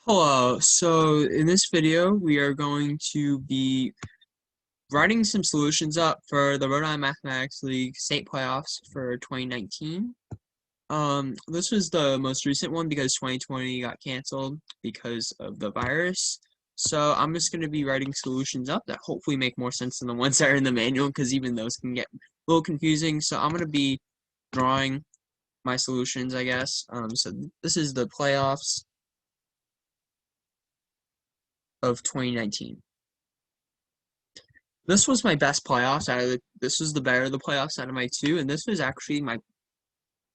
Hello, so in this video we are going to be writing some solutions up for the Rhode Mathematics League state playoffs for 2019. This was the most recent one because 2020 got canceled because of the virus. So I'm just going to be writing solutions up that hopefully make more sense than the ones that are in the manual because even those can get a little confusing. So I'm going to be drawing my solutions, I guess. So this is the playoffs of 2019. This was my best playoffs this was the better of the playoffs out of my two, and this was actually my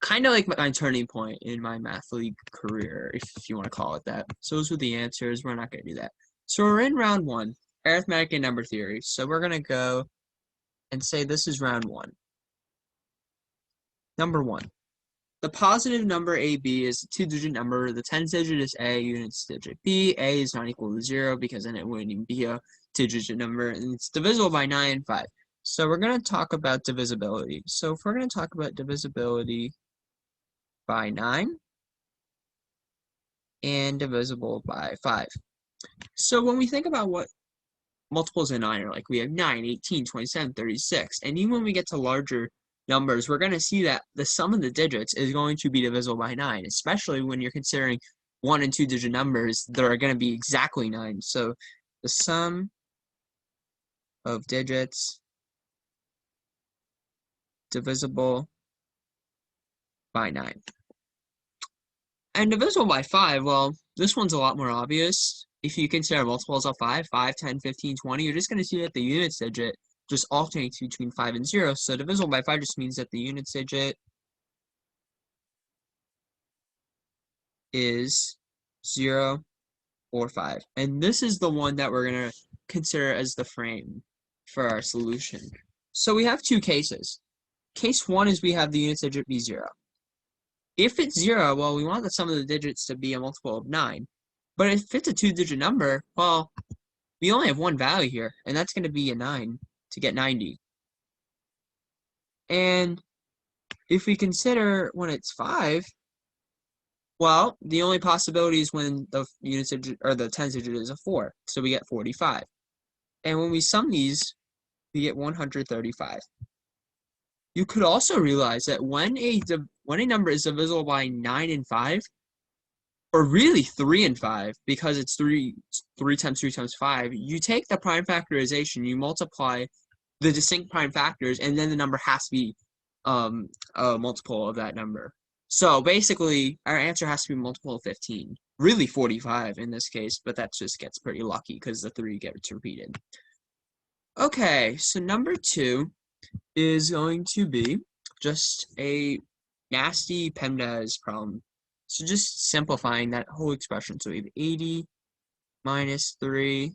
kind of like my turning point in my math league career, if you want to call it that. So those were the answers. We're not going to do that. So we're in round one, arithmetic and number theory. So we're going to go and say this is round one. Number one. The positive number AB is a two-digit number. The tens digit is A, units digit B. A is not equal to 0 because then it wouldn't even be a two-digit number, and it's divisible by 9 and 5. So we're going to talk about divisibility. So if we're going to talk about divisibility by 9 and divisible by 5. So when we think about what multiples of 9 are like, we have 9, 18, 27, 36, and even when we get to larger numbers, we're going to see that the sum of the digits is going to be divisible by 9, especially when you're considering 1 and 2 digit numbers that are going to be exactly 9. So the sum of digits divisible by 9. And divisible by 5, well, this one's a lot more obvious. If you consider multiples of 5, 5, 10, 15, 20, you're just going to see that the units digit just alternates between 5 and 0. So divisible by 5 just means that the units digit is 0 or 5. And this is the one that we're going to consider as the frame for our solution. So we have two cases. Case 1 is we have the units digit be 0. If it's 0, well, we want the sum of the digits to be a multiple of 9. But if it's a two-digit number, well, we only have one value here, and that's going to be a 9 to get 90. And if we consider when it's 5, well, the only possibility is when the units digit or the tens digit is a 4, so we get 45. And when we sum these, we get 135. You could also realize that when a number is divisible by 9 and 5, or really 3 and 5, because it's 3 times 3 times 5, you take the prime factorization, you multiply the distinct prime factors, and then the number has to be a multiple of that number. So basically, our answer has to be a multiple of 15. Really 45 in this case, but that just gets pretty lucky because the 3 gets repeated. Okay, so number 2 is going to be just a nasty PEMDAS problem. So just simplifying that whole expression. So we have 80 minus 3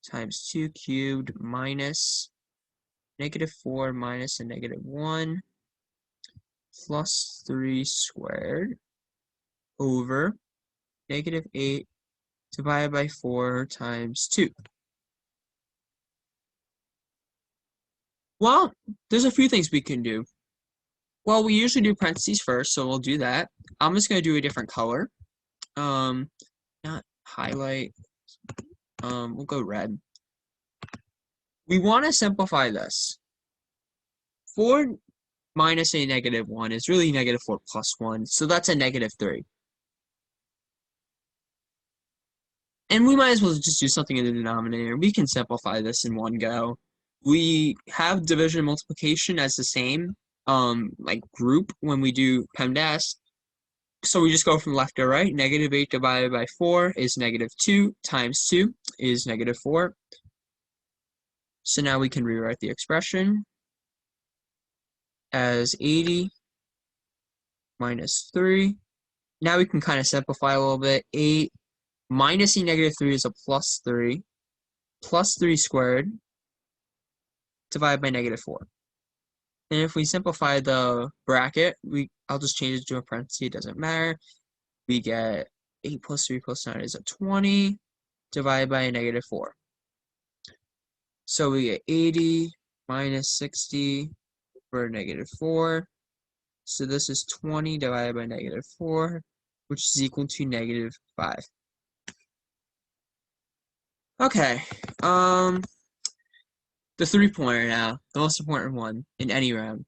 times 2 cubed minus -4 minus a -1 plus 3 squared over -8 divided by 4 times 2. Well, there's a few things we can do. Well, we usually do parentheses first, so we'll do that. I'm just going to do a different color. Not highlight. We'll go red. We want to simplify this. 4 minus a -1 is really -4 plus 1, so that's a -3. And we might as well just do something in the denominator. We can simplify this in one go. We have division and multiplication as the same like group when we do PEMDAS. So we just go from left to right. -8 divided by 4 is -2 times 2 is -4. So now we can rewrite the expression as 80 minus 3. Now we can kind of simplify a little bit. 8 minus a -3 is a plus 3. Plus 3 squared divided by -4. And if we simplify the bracket, I'll just change it to a parenthesis, it doesn't matter. We get 8 plus 3 plus 9 is a 20 divided by a -4. So we get 80 minus 60 over -4. So this is 20 divided by -4, which is equal to -5. Okay, the three-pointer now, the most important one in any round.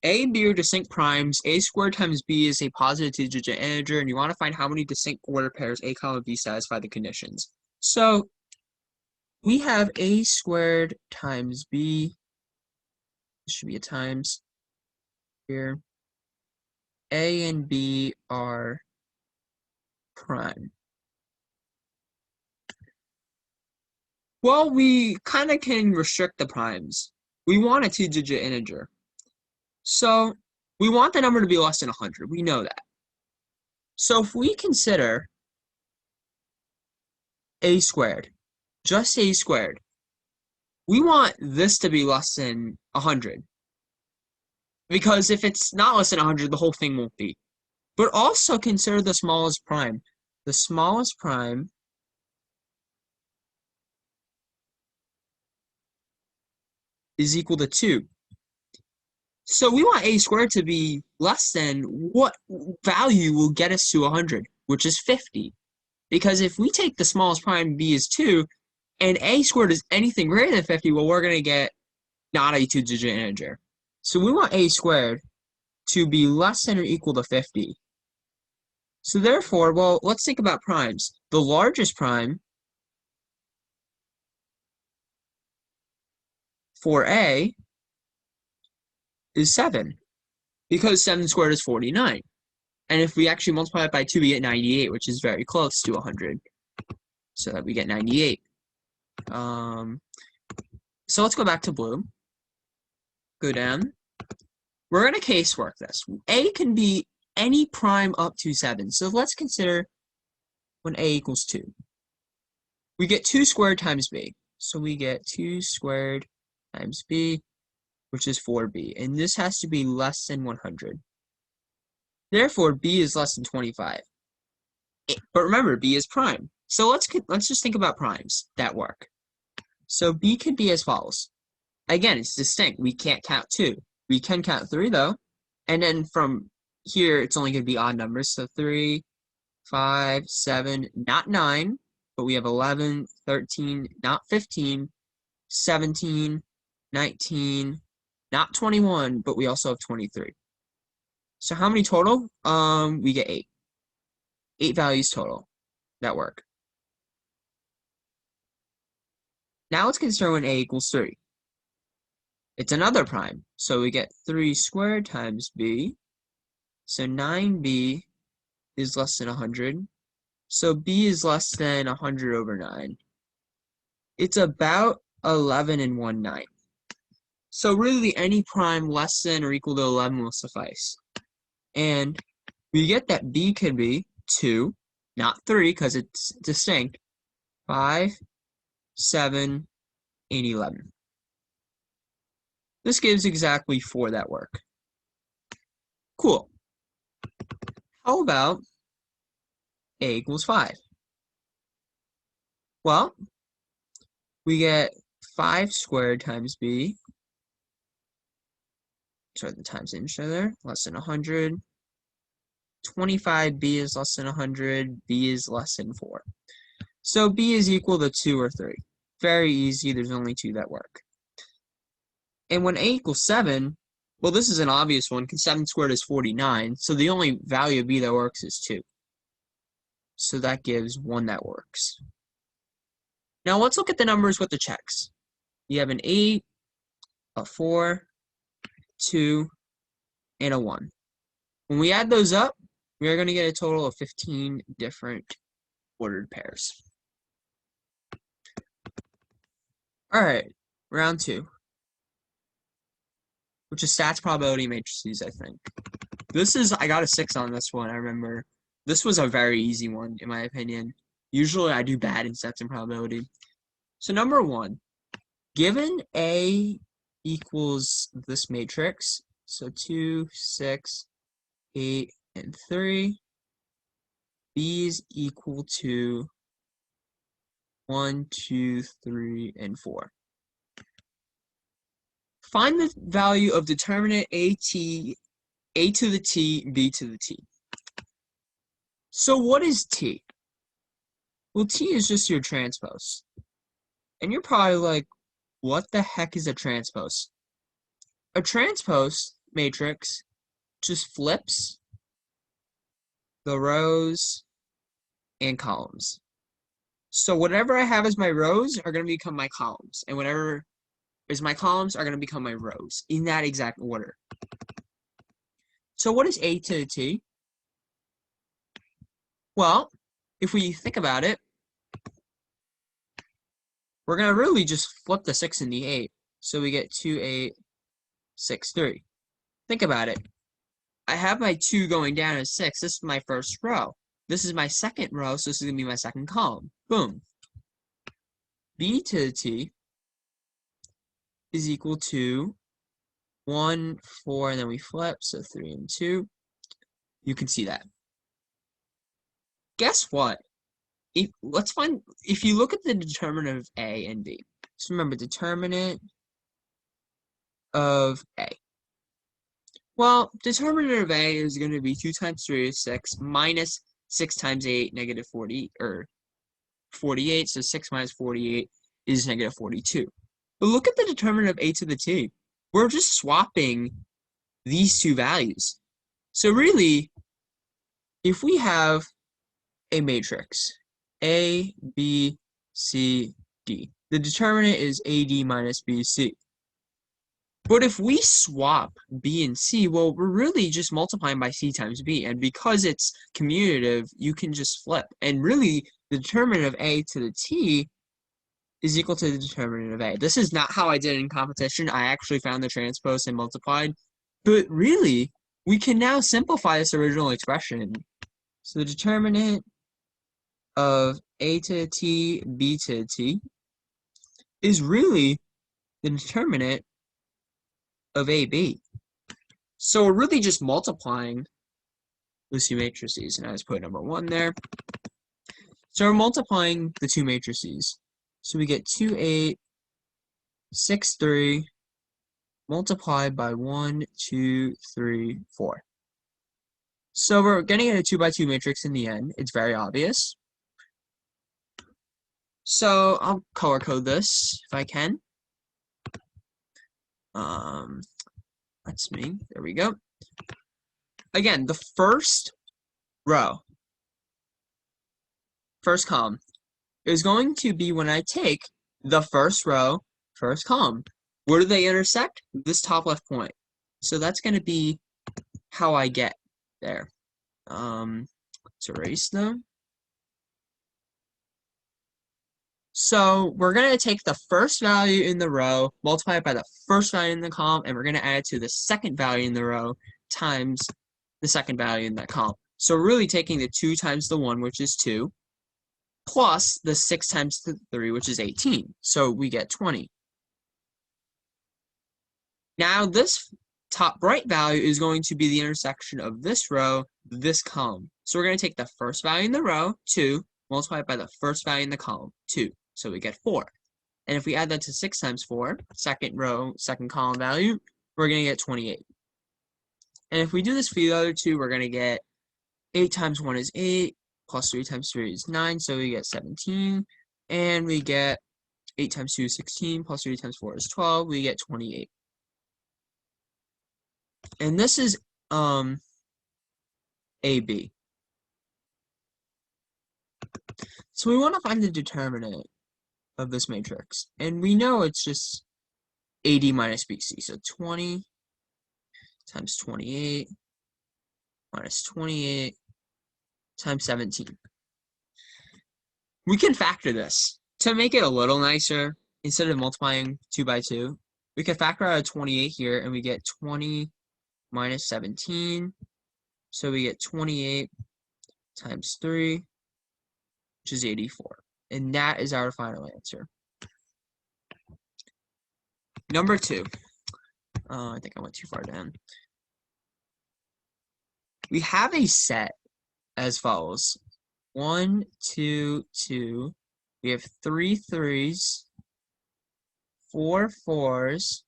A and B are distinct primes. A squared times B is a positive two-digit integer, and you want to find how many distinct ordered pairs A, comma B satisfy the conditions. So we have A squared times B. This should be a times here. A and B are prime. Well, we kind of can restrict the primes. We want a two-digit integer. So we want the number to be less than 100. We know that. So if we consider A squared, just A squared, we want this to be less than 100. Because if it's not less than 100, the whole thing won't be. But also consider the smallest prime. The smallest prime is equal to 2. So we want A squared to be less than what value will get us to 100, which is 50. Because if we take the smallest prime, B is 2, and A squared is anything greater than 50, well, we're going to get not a two-digit integer. So we want A squared to be less than or equal to 50. So therefore, well, let's think about primes. The largest prime for A is 7, because 7 squared is 49. And if we actually multiply it by 2, we get 98, which is very close to 100. So that we get 98. So let's go back to blue. Go down. We're going to casework this. A can be any prime up to 7. So let's consider when A equals 2. We get 2 squared times B. So we get 2 squared times B, which is 4B. And this has to be less than 100. Therefore, B is less than 25. But remember, B is prime. So let's just think about primes that work. So B could be as follows. Again, it's distinct. We can't count 2. We can count 3, though. And then from here, it's only going to be odd numbers. So 3, 5, 7, not 9, but we have 11, 13, not 15, 17, 19, not 21, but we also have 23. So how many total? We get 8. 8 values total that work. Now let's consider when A equals 3. It's another prime. So we get 3 squared times B. So 9B is less than 100. So B is less than 100 over 9. It's about 11 and 1/9. So really any prime less than or equal to 11 will suffice. And we get that B can be 2, not 3 because it's distinct, 5, 7, and 11. This gives exactly 4 that work. Cool. How about A equals 5? Well, we get 5 squared times B. Sorry, the times in each other, less than 100. 25B is less than 100. B is less than 4. So B is equal to 2 or 3. Very easy. There's only 2 that work. And when A equals 7, well, this is an obvious one because 7 squared is 49. So the only value of B that works is 2. So that gives 1 that works. Now let's look at the numbers with the checks. You have an 8, a 4, 2, and a 1. When we add those up, we are going to get a total of 15 different ordered pairs. All right, round 2, which is stats, probability, matrices, I think. I got a 6 on this one, I remember. This was a very easy one, in my opinion. Usually I do bad in stats and probability. So number 1, given A equals this matrix, so 2, 6, 8, and 3, B is equal to 1, 2, 3, and 4. Find the value of determinant A to the T, B to the T. So what is T? Well, T is just your transpose. And you're probably like, what the heck is a transpose? A transpose matrix just flips the rows and columns. So whatever I have as my rows are going to become my columns, and whatever is my columns are going to become my rows in that exact order. So what is a to the t? Well, if we think about it, we're going to really just flip the 6 and the 8. So we get 2, 8, 6, 3. Think about it. I have my 2 going down as 6. This is my first row. This is my second row, so this is going to be my second column. Boom. B to the t is equal to 1, 4, and then we flip, so 3 and 2. You can see that. Guess what? Let's find, if you look at the determinant of A and B. So remember, determinant of A. Well, determinant of A is going to be 2 times 3 is 6, minus 6 times 8, negative 40, or 48, so 6 minus 48 is negative 42. But look at the determinant of A to the t. We're just swapping these two values. So really, if we have a matrix, A, B, C, D, the determinant is AD minus BC. But if we swap B and C, well, we're really just multiplying by C times B. And because it's commutative, you can just flip. And really, the determinant of A to the t is equal to the determinant of A. This is not how I did it in competition. I actually found the transpose and multiplied. But really, we can now simplify this original expression. So the determinant of A to the t, B to the t is really the determinant of AB. So we're really just multiplying those two matrices. And I just put number 1 there. So we're multiplying the two matrices. So we get 2, 8, 6, 3, multiplied by 1, 2, 3, 4. So we're getting a 2 by 2 matrix in the end. It's very obvious. So I'll color code this if I can. That's me. There we go. Again, the first row, first column, is going to be when I take the first row, first column. Where do they intersect? This top left point. So that's going to be how I get there. Let's erase them. So we're going to take the first value in the row, multiply it by the first value in the column, and we're going to add it to the second value in the row times the second value in that column. So we're really taking the 2 times the 1, which is 2, plus the 6 times the 3, which is 18. So we get 20. Now this top right value is going to be the intersection of this row, this column. So we're going to take the first value in the row, 2, multiply it by the first value in the column, 2. So we get 4. And if we add that to 6 times 4, second row, second column value, we're going to get 28. And if we do this for the other two, we're going to get 8 times 1 is 8, plus 3 times 3 is 9, so we get 17. And we get 8 times 2 is 16, plus 3 times 4 is 12, we get 28. And this is AB. So we want to find the determinant of this matrix. And we know it's just AD minus BC. So 20 times 28 minus 28 times 17. We can factor this. To make it a little nicer, instead of multiplying 2 by 2, we can factor out a 28 here, and we get 20 minus 17. So we get 28 times 3, which is 84. And that is our final answer. Number 2. I think I went too far down. We have a set as follows. 1, 2, 2. We have 3 3s, 4 4s,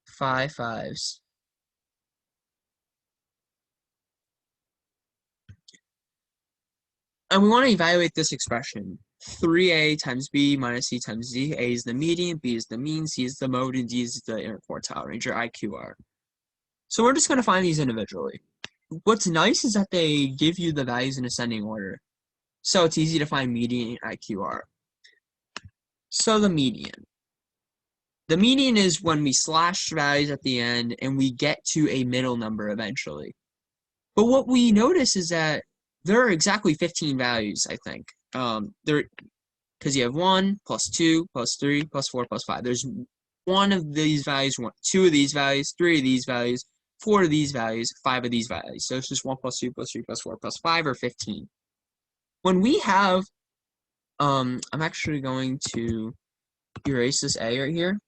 5 5s. And we want to evaluate this expression. 3a times b minus c times d. A is the median, b is the mean, c is the mode, and d is the interquartile range, or IQR. So we're just going to find these individually. What's nice is that they give you the values in ascending order. So it's easy to find median and IQR. So the median. The median is when we slash values at the end and we get to a middle number eventually. But what we notice is that there are exactly 15 values, I think. Because you have 1, plus 2, plus 3, plus 4, plus 5. There's one of these values, 2 of these values, 3 of these values, 4 of these values, 5 of these values. So it's just 1 plus 2 plus 3 plus 4 plus 5, or 15. When we have, I'm actually going to erase this A right here.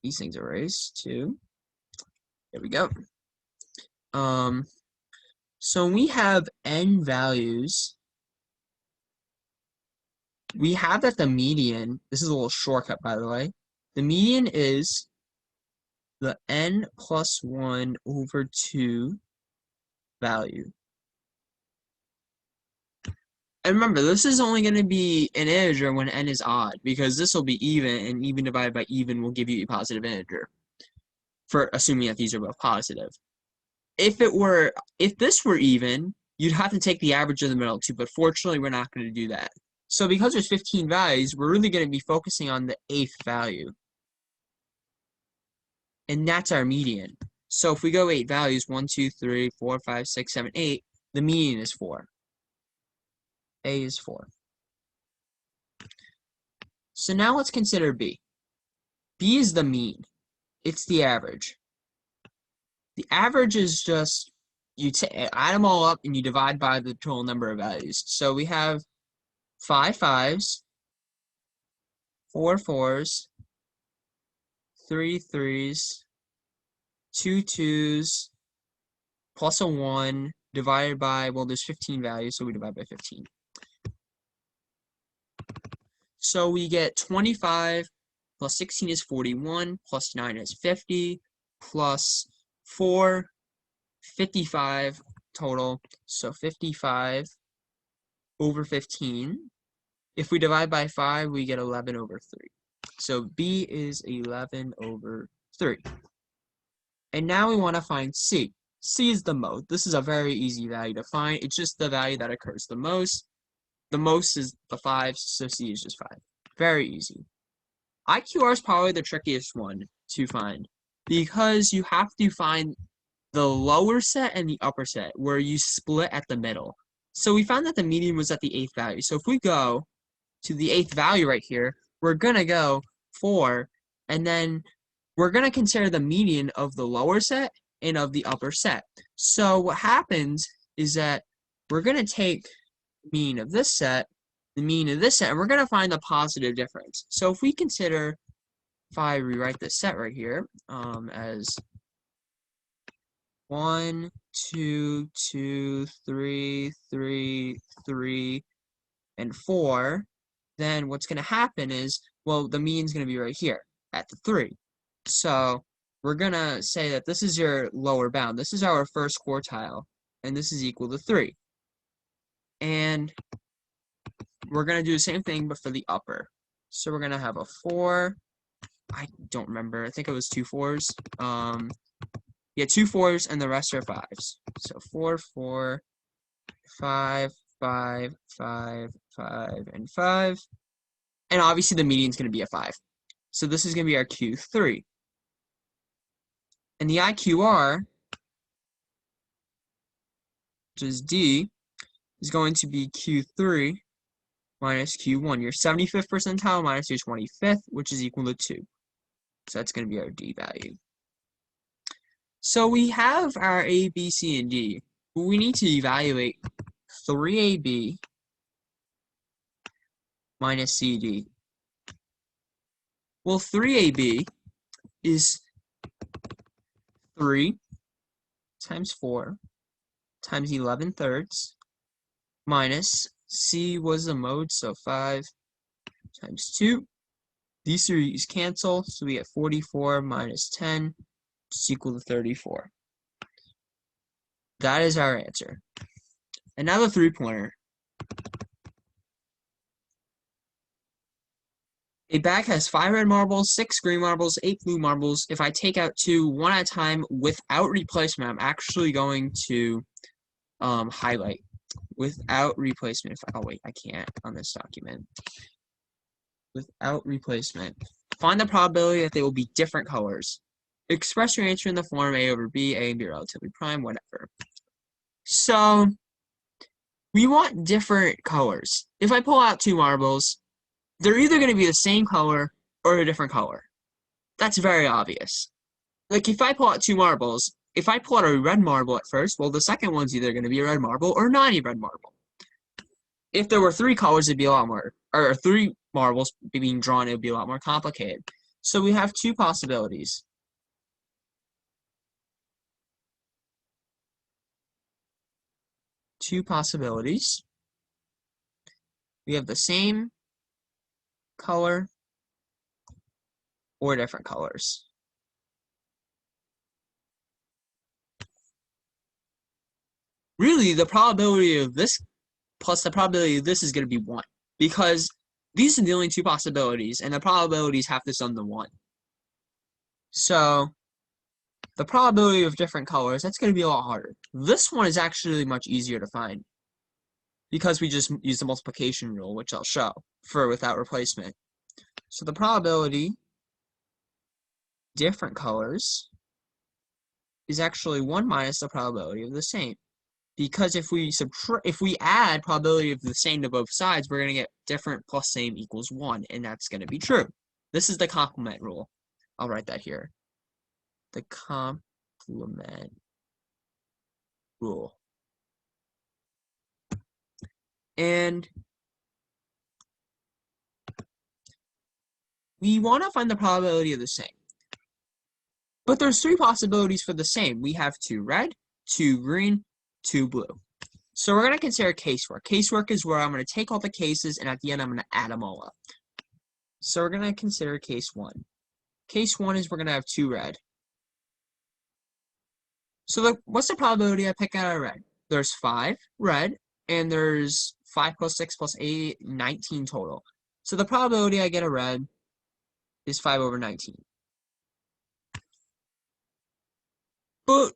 These things erase too. There we go. So we have n values. We have that the median, this is a little shortcut by the way, the median is the n plus 1 over 2 value. And remember, this is only going to be an integer when n is odd, because this will be even, and even divided by even will give you a positive integer, for assuming that these are both positive. If this were even, you'd have to take the average of the middle two, but fortunately we're not going to do that. So because there's 15 values, we're really going to be focusing on the 8th value. And that's our median. So if we go 8 values, 1, 2, 3, 4, 5, 6, 7, 8, the median is 4. A is 4. So now let's consider B. B is the mean. It's the average. The average is just, you add them all up and you divide by the total number of values. So we have 5 5s, 4 4s, 3 3s, 2 2s, plus a 1, divided by, well, there's 15 values, so we divide by 15. So we get 25 plus 16 is 41, plus 9 is 50, plus 4, 55 total. So 55 over 15. If we divide by 5, we get 11 over 3. So B is 11 over 3. And now we want to find C. C is the mode. This is a very easy value to find. It's just the value that occurs the most. The most is the 5, so C is just 5. Very easy. IQR is probably the trickiest one to find, because you have to find the lower set and the upper set, where you split at the middle. So we found that the median was at the 8th value. So if we go to the 8th value right here, we're going to go 4, and then we're going to consider the median of the lower set and of the upper set. So what happens is that we're going to take the mean of this set, the mean of this set, and we're going to find the positive difference. So if we consider, if I rewrite this set right here as 1, 2, 2, 3, 3, 3, and 4, then what's going to happen is, well, the mean is going to be right here at the 3. So we're going to say that this is your lower bound. This is our first quartile, and this is equal to 3. And we're going to do the same thing, but for the upper. So we're going to have a 4. I don't remember. I think it was 2 4s. Yeah, 2 4s, and the rest are 5s. So 4, 4, 5, 5, 5, 5, and 5. And obviously the median is going to be a 5. So this is going to be our Q3. And the IQR, which is D, is going to be Q3 minus Q1. Your 75th percentile minus your 25th, which is equal to 2. So that's going to be our D value. So we have our A, B, C, and D. But we need to evaluate 3AB minus CD. Well, 3AB is 3 times 4 times 11 thirds minus C was the mode, so 5 times 2. These three cancel, so we get 44 minus 10, which is equal to 34. That is our answer. And now the 3-pointer. A bag has 5 red marbles, 6 green marbles, 8 blue marbles. If I take out 2 one at a time without replacement, I'm actually going to highlight without replacement. Oh wait, I can't on this document. Without replacement. Find the probability that they will be different colors. Express your answer in the form A over B, A and B relatively prime, whatever. So we want different colors. If I pull out 2 marbles, they're either going to be the same color or a different color. That's very obvious. Like if I pull out 2 marbles, if I pull out a red marble at first, well, the second one's either going to be a red marble or not a red marble. If there were 3 colors, it'd be a lot more, or 3 marbles being drawn, it would be a lot more complicated. So we have 2 possibilities. We have the same color or different colors. Really, the probability of this plus the probability of this is going to be 1, because these are the only 2 possibilities, and the probabilities have to sum to 1. So the probability of different colors, that's going to be a lot harder. This one is actually much easier to find, because we just use the multiplication rule, which I'll show, for without replacement. So the probability different colors is actually 1 minus the probability of the same. Because if we add probability of the same to both sides, we're going to get different plus same equals 1, and that's going to be true. This is the complement rule. I'll write that here. The complement rule. And we want to find the probability of the same. But there's 3 possibilities for the same. We have 2 red, 2 green, 2 blue. So we're going to consider casework. Casework is where I'm going to take all the cases, and at the end I'm going to add them all up. So we're going to consider case 1. Case 1 is we're going to have 2 red. So what's the probability I pick out a red? There's 5 red, and there's 5 plus 6 plus 8, 19 total. So the probability I get a red is 5 over 19. But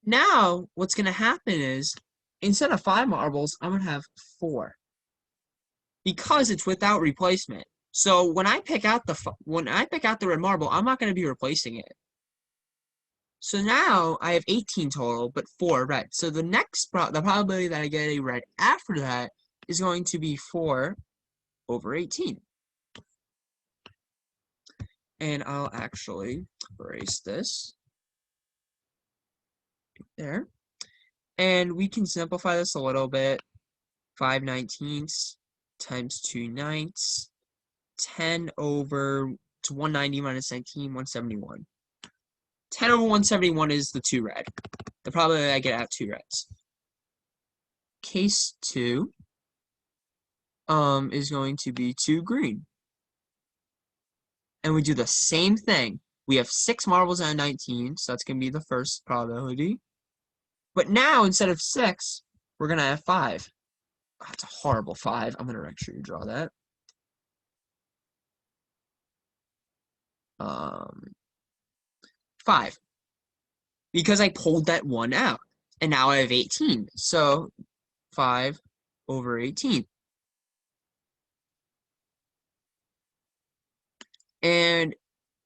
now what's going to happen is, instead of 5 marbles, I'm going to have 4. Because it's without replacement. So when I pick out the red marble, I'm not going to be replacing it. So now I have 18 total, but 4 red. So the probability that I get a red after that is going to be 4 over 18. And I'll actually erase this. There. And we can simplify this a little bit. 5/19 times 2/9. 10 over 190 minus 19, 171. 10 over 171 is the 2 red. The probability I get out 2 reds. Case 2 is going to be 2 green. And we do the same thing. We have 6 marbles out of 19, so that's going to be the first probability. But now, instead of 6, we're going to have 5. Oh, that's a horrible 5. I'm going to actually draw that. 5. Because I pulled that 1 out. And now I have 18. So 5 over 18. And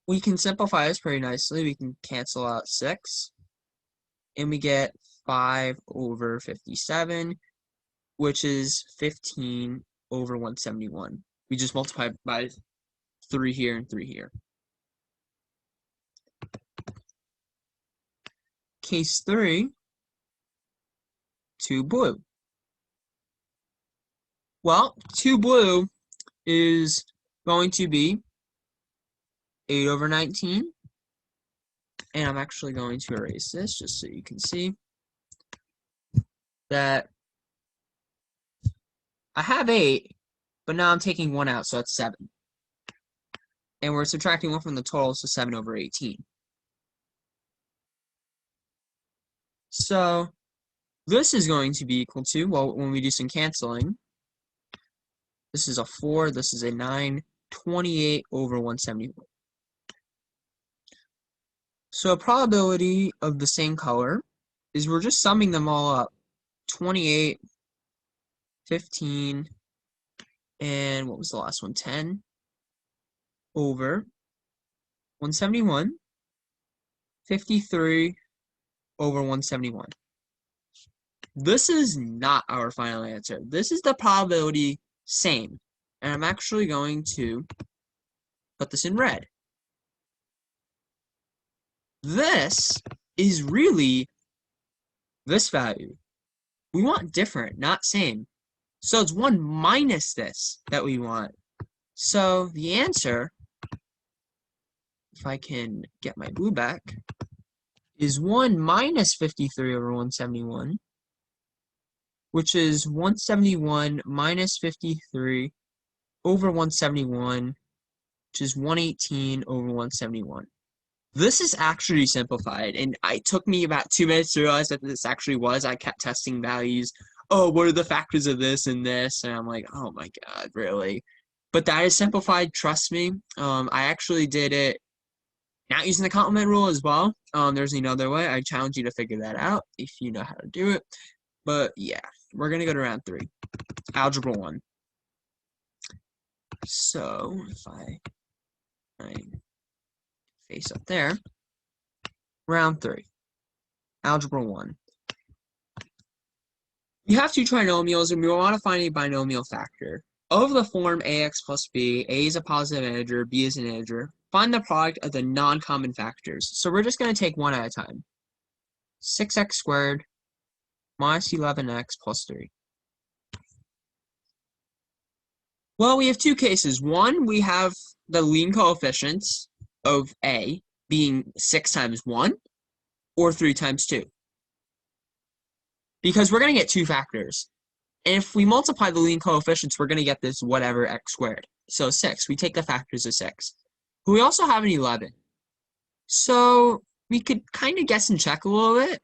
we can simplify this pretty nicely. We can cancel out 6. And we get 5 over 57, which is 15 over 171. We just multiply by 3 here and 3 here. Case 3, 2 blue. Well, 2 blue is going to be 8 over 19. And I'm actually going to erase this just so you can see that I have 8, but now I'm taking 1 out, so that's 7. And we're subtracting 1 from the total, so 7 over 18. So this is going to be equal to, well, when we do some canceling, this is a 4, this is a 9, 28 over 171. So a probability of the same color is we're just summing them all up. 28, 15, and what was the last one? 10 over 171, 53 over 171. This is not our final answer. This is the probability same. And I'm actually going to put this in red. This is really this value. We want different, not same. So it's 1 minus this that we want. So the answer, if I can get my blue back, is 1 minus 53 over 171, which is 171 minus 53 over 171, which is 118 over 171. This is actually simplified, and it took me about 2 minutes to realize that this actually was. I kept testing values. Oh, what are the factors of this and this? And I'm like, oh my god, really? But that is simplified, trust me. I actually did it not using the complement rule as well. There's another way. I challenge you to figure that out if you know how to do it. But yeah, we're going to go to round 3. Algebra 1. So, if I face up there, round 3. Algebra 1. We have 2 trinomials, and we want to find a binomial factor. Of the form ax plus b, a is a positive integer, b is an integer, find the product of the non-common factors. So we're just going to take one at a time. 6x squared minus 11x plus 3. Well, we have 2 cases. One, we have the leading coefficients of a being 6 times 1 or 3 times 2. Because we're going to get 2 factors. And if we multiply the leading coefficients, we're going to get this whatever x squared. So 6. We take the factors of 6. But we also have an 11. So we could kind of guess and check a little bit.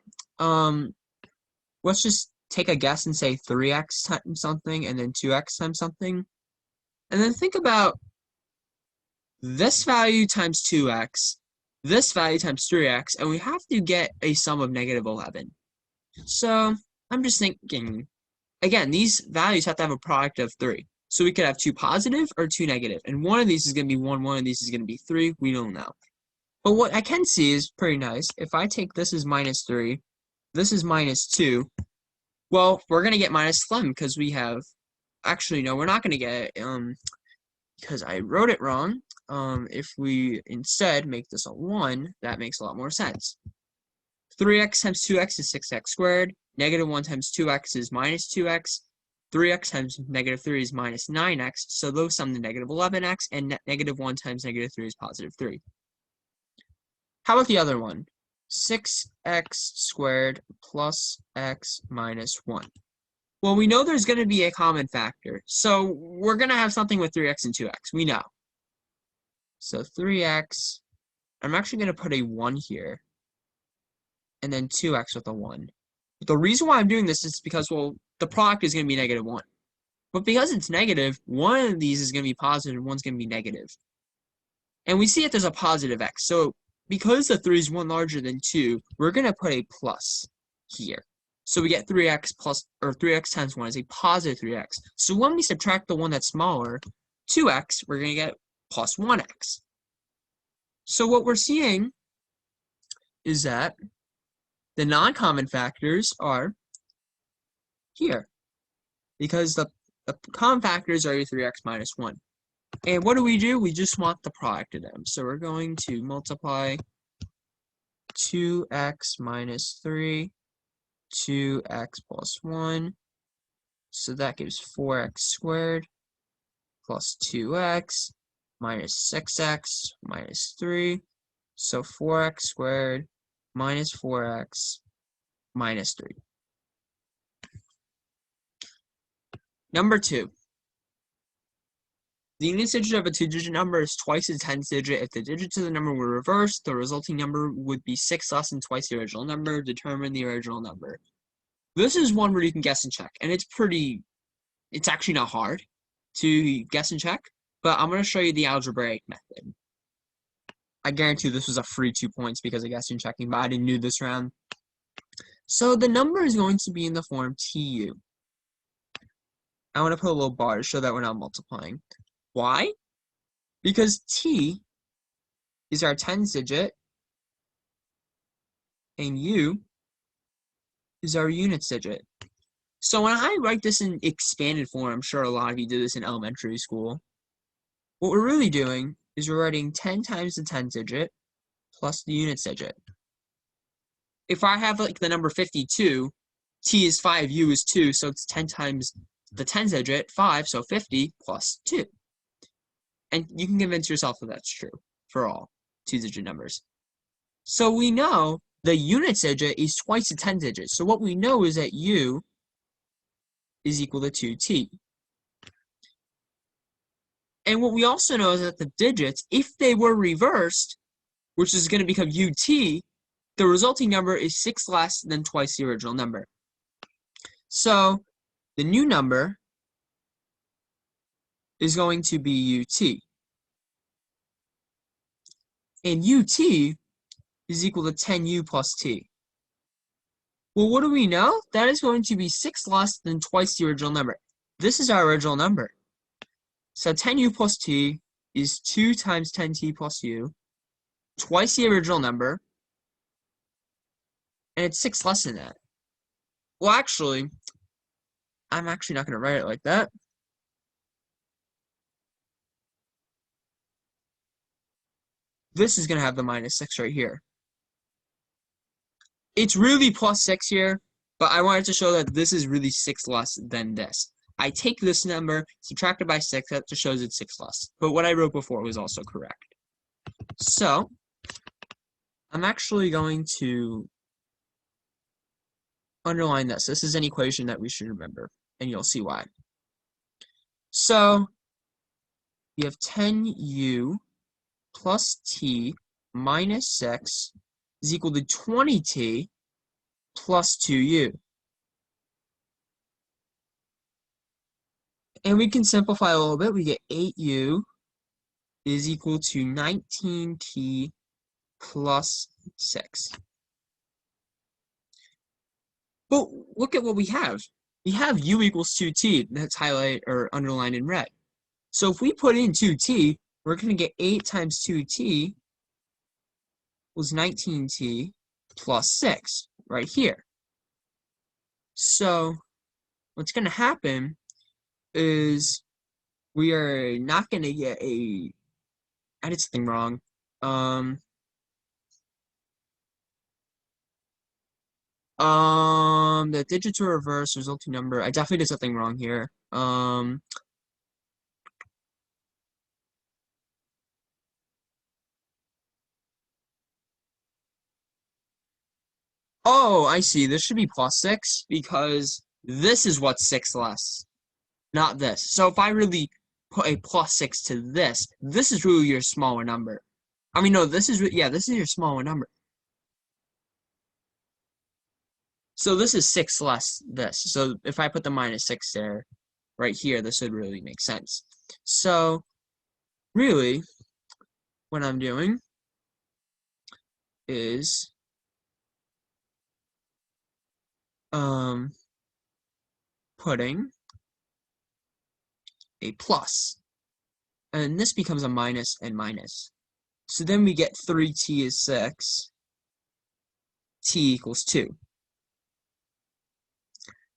Let's just take a guess and say 3x times something and then 2x times something. And then think about this value times 2x, this value times 3x, and we have to get a sum of negative 11. So I'm just thinking, again, these values have to have a product of 3. So we could have 2 positive or 2 negative. And one of these is going to be 1, one of these is going to be 3. We don't know. But what I can see is pretty nice. If I take this as minus 3, this is minus 2, well, we're going to get minus 11 because we have... Actually, no, we're not going to get it because I wrote it wrong. If we instead make this a 1, that makes a lot more sense. 3x times 2x is 6x squared. Negative 1 times 2x is minus 2x. 3x times negative 3 is minus 9x. So those sum to negative 11x, and negative 1 times negative 3 is positive 3. How about the other one? 6x squared plus x minus 1. Well, we know there's going to be a common factor. So we're going to have something with 3x and 2x. We know. So 3x, I'm actually going to put a 1 here. And then 2x with a 1. But the reason why I'm doing this is because, well, the product is going to be negative 1. But because it's negative, one of these is going to be positive and one's going to be negative. And we see that there's a positive x. So because the 3 is 1 larger than 2, we're going to put a plus here. So we get 3x plus, or 3x times 1 is a positive 3x. So when we subtract the one that's smaller, 2x, we're going to get plus 1x. So what we're seeing is that the non-common factors are here. Because the common factors are 3x minus 1. And what do? We just want the product of them. So we're going to multiply 2x minus 3, 2x plus 1. So that gives 4x squared plus 2x minus 6x minus 3. So 4x squared minus 4x minus 3. Number 2. The units digit of a 2-digit number is twice its tens digit. If the digits of the number were reversed, the resulting number would be 6 less than twice the original number. Determine the original number. This is one where you can guess and check, and it's actually not hard to guess and check, but I'm going to show you the algebraic method. I guarantee this was a free 2 points because I guessed in checking, but I didn't do this round. So the number is going to be in the form TU. I want to put a little bar to show that we're not multiplying. Why? Because T is our tens digit, and U is our units digit. So when I write this in expanded form, I'm sure a lot of you did this in elementary school, what we're really doing is we're writing 10 times the tens digit plus the units digit. If I have like the number 52, T is 5, U is 2, so it's 10 times the tens digit, 5, so 50 plus 2. And you can convince yourself that that's true for all 2-digit numbers. So we know the units digit is twice the tens digit. So what we know is that U is equal to 2T. And what we also know is that the digits, if they were reversed, which is going to become UT, the resulting number is 6 less than twice the original number. So the new number is going to be UT. And UT is equal to 10U plus T. Well, what do we know? That is going to be 6 less than twice the original number. This is our original number. So 10U plus T is 2 times 10T plus U, twice the original number, and it's 6 less than that. Well, actually, I'm actually not going to write it like that. This is going to have the minus 6 right here. It's really plus 6 here, but I wanted to show that this is really 6 less than this. I take this number, subtract it by 6, that just shows it's 6 less. But what I wrote before was also correct. So, I'm actually going to underline this. This is an equation that we should remember, and you'll see why. So, you have 10U plus T minus 6 is equal to 20T plus 2U. And we can simplify a little bit. We get 8U is equal to 19T plus 6. But look at what we have. We have U equals 2T. That's highlighted or underlined in red. So if we put in 2T, we're going to get 8 times 2T was 19T plus 6 right here. So what's going to happen is we are not going to get a, I did something wrong. The digits are reversed, resulting number. I definitely did something wrong here. Oh, I see. This should be plus 6 because this is what's 6 less, not this. So if I really put a plus 6 to this, this is really your smaller number. I mean, no, this is, yeah, this is your smaller number. So this is 6 less this. So if I put the minus 6 there, right here, this would really make sense. So really, what I'm doing is putting a plus, and this becomes a minus and minus. So then we get 3T is 6, T equals 2.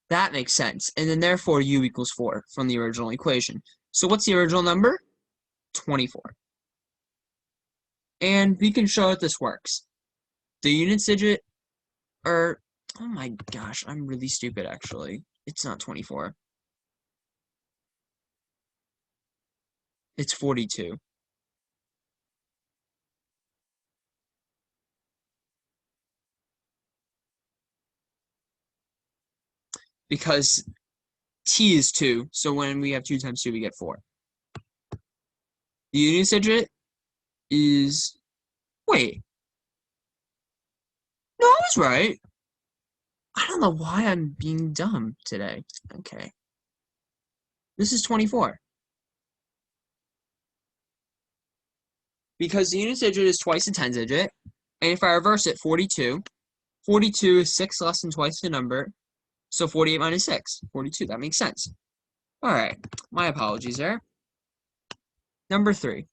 That makes sense. And then therefore U equals 4 from the original equation. So what's the original number? 24. And we can show that this works. The units digit are, oh my gosh, I'm really stupid actually. It's not 24. It's 42. Because T is 2, so when we have 2 times 2, we get 4. The units digit is, wait. No, I was right. I don't know why I'm being dumb today. Okay. This is 24. because the units digit is twice the tens digit, and if I reverse it, 42. 42 is 6 less than twice the number, so 48 minus 6, 42. That makes sense. All right, my apologies there. Number 3.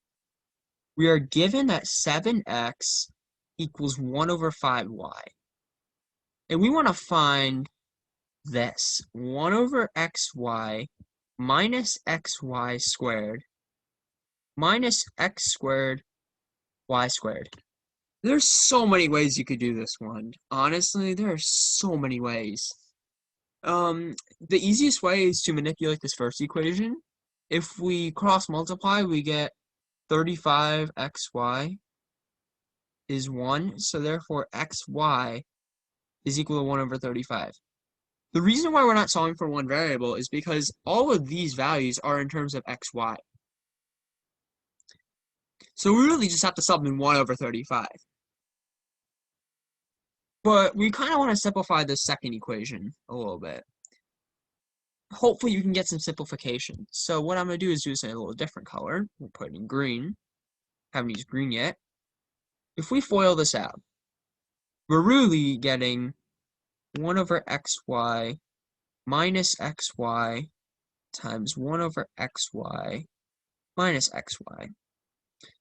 We are given that 7x equals 1 over 5y. And we want to find this, 1 over xy minus xy squared minus x squared y squared. There's so many ways you could do this one. Honestly, there are so many ways. The easiest way is to manipulate this first equation. If we cross multiply, we get 35xy is 1, so therefore xy is equal to 1 over 35. The reason why we're not solving for one variable is because all of these values are in terms of xy. So we really just have to sub in 1 over 35. But we kind of want to simplify this second equation a little bit. Hopefully you can get some simplification. So what I'm going to do is do this in a little different color. We'll put it in green. Haven't used green yet. If we FOIL this out, we're really getting 1 over xy minus xy times 1 over xy minus xy.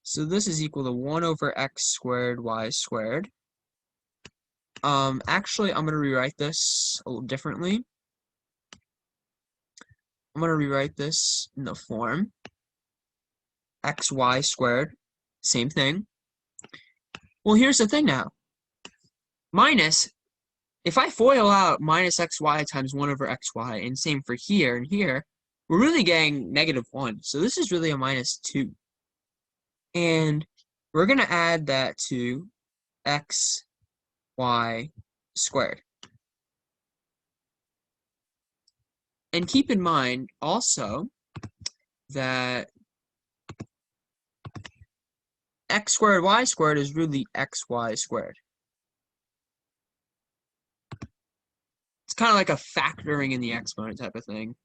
So this is equal to 1 over x squared y squared. Actually, I'm going to rewrite this a little differently. I'm going to rewrite this in the form xy squared, same thing. Well, here's the thing now. Minus, if I FOIL out minus xy times 1 over xy, and same for here and here, we're really getting -1. So this is really a -2. And we're going to add that to xy squared. And keep in mind also that x squared y squared is really xy squared. It's kind of like a factoring in the exponent type of thing.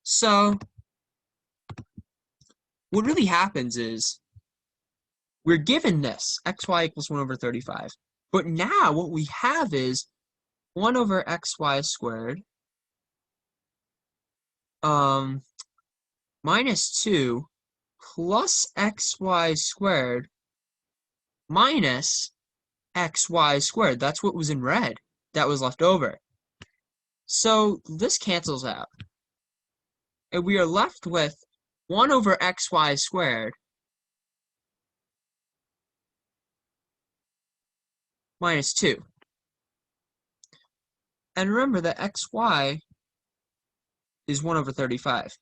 So what really happens is we're given this, xy equals 1 over 35. But now what we have is 1 over xy squared minus 2 plus xy squared minus xy squared. That's what was in red that was left over. So this cancels out. And we are left with 1 over xy squared minus 2. And remember that xy is 1 over 35.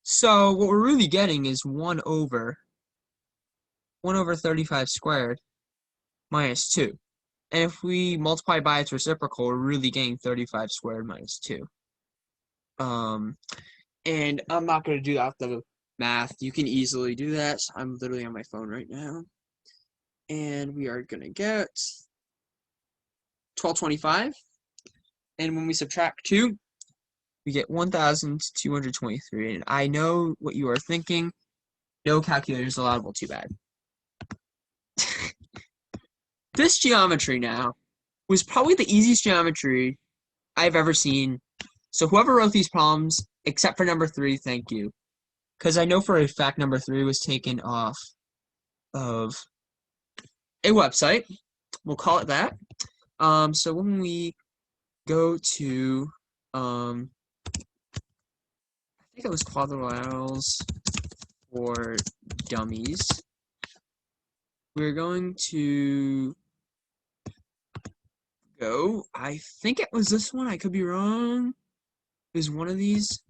So what we're really getting is 1 over 35 squared minus 2. And if we multiply by its reciprocal, we're really getting 35 squared minus 2. And I'm not going to do that with the math. You can easily do that. I'm literally on my phone right now. And we are going to get 1225. And when we subtract 2, we get 1,223. And I know what you are thinking. No calculators allowable, too bad. This geometry now was probably the easiest geometry I've ever seen. So whoever wrote these problems, except for number 3, thank you. Because I know for a fact number 3 was taken off of a website. We'll call it that. So when we go to, I think it was quadrilaterals for dummies. We're going to go, I think it was this one, I could be wrong. It was one of these.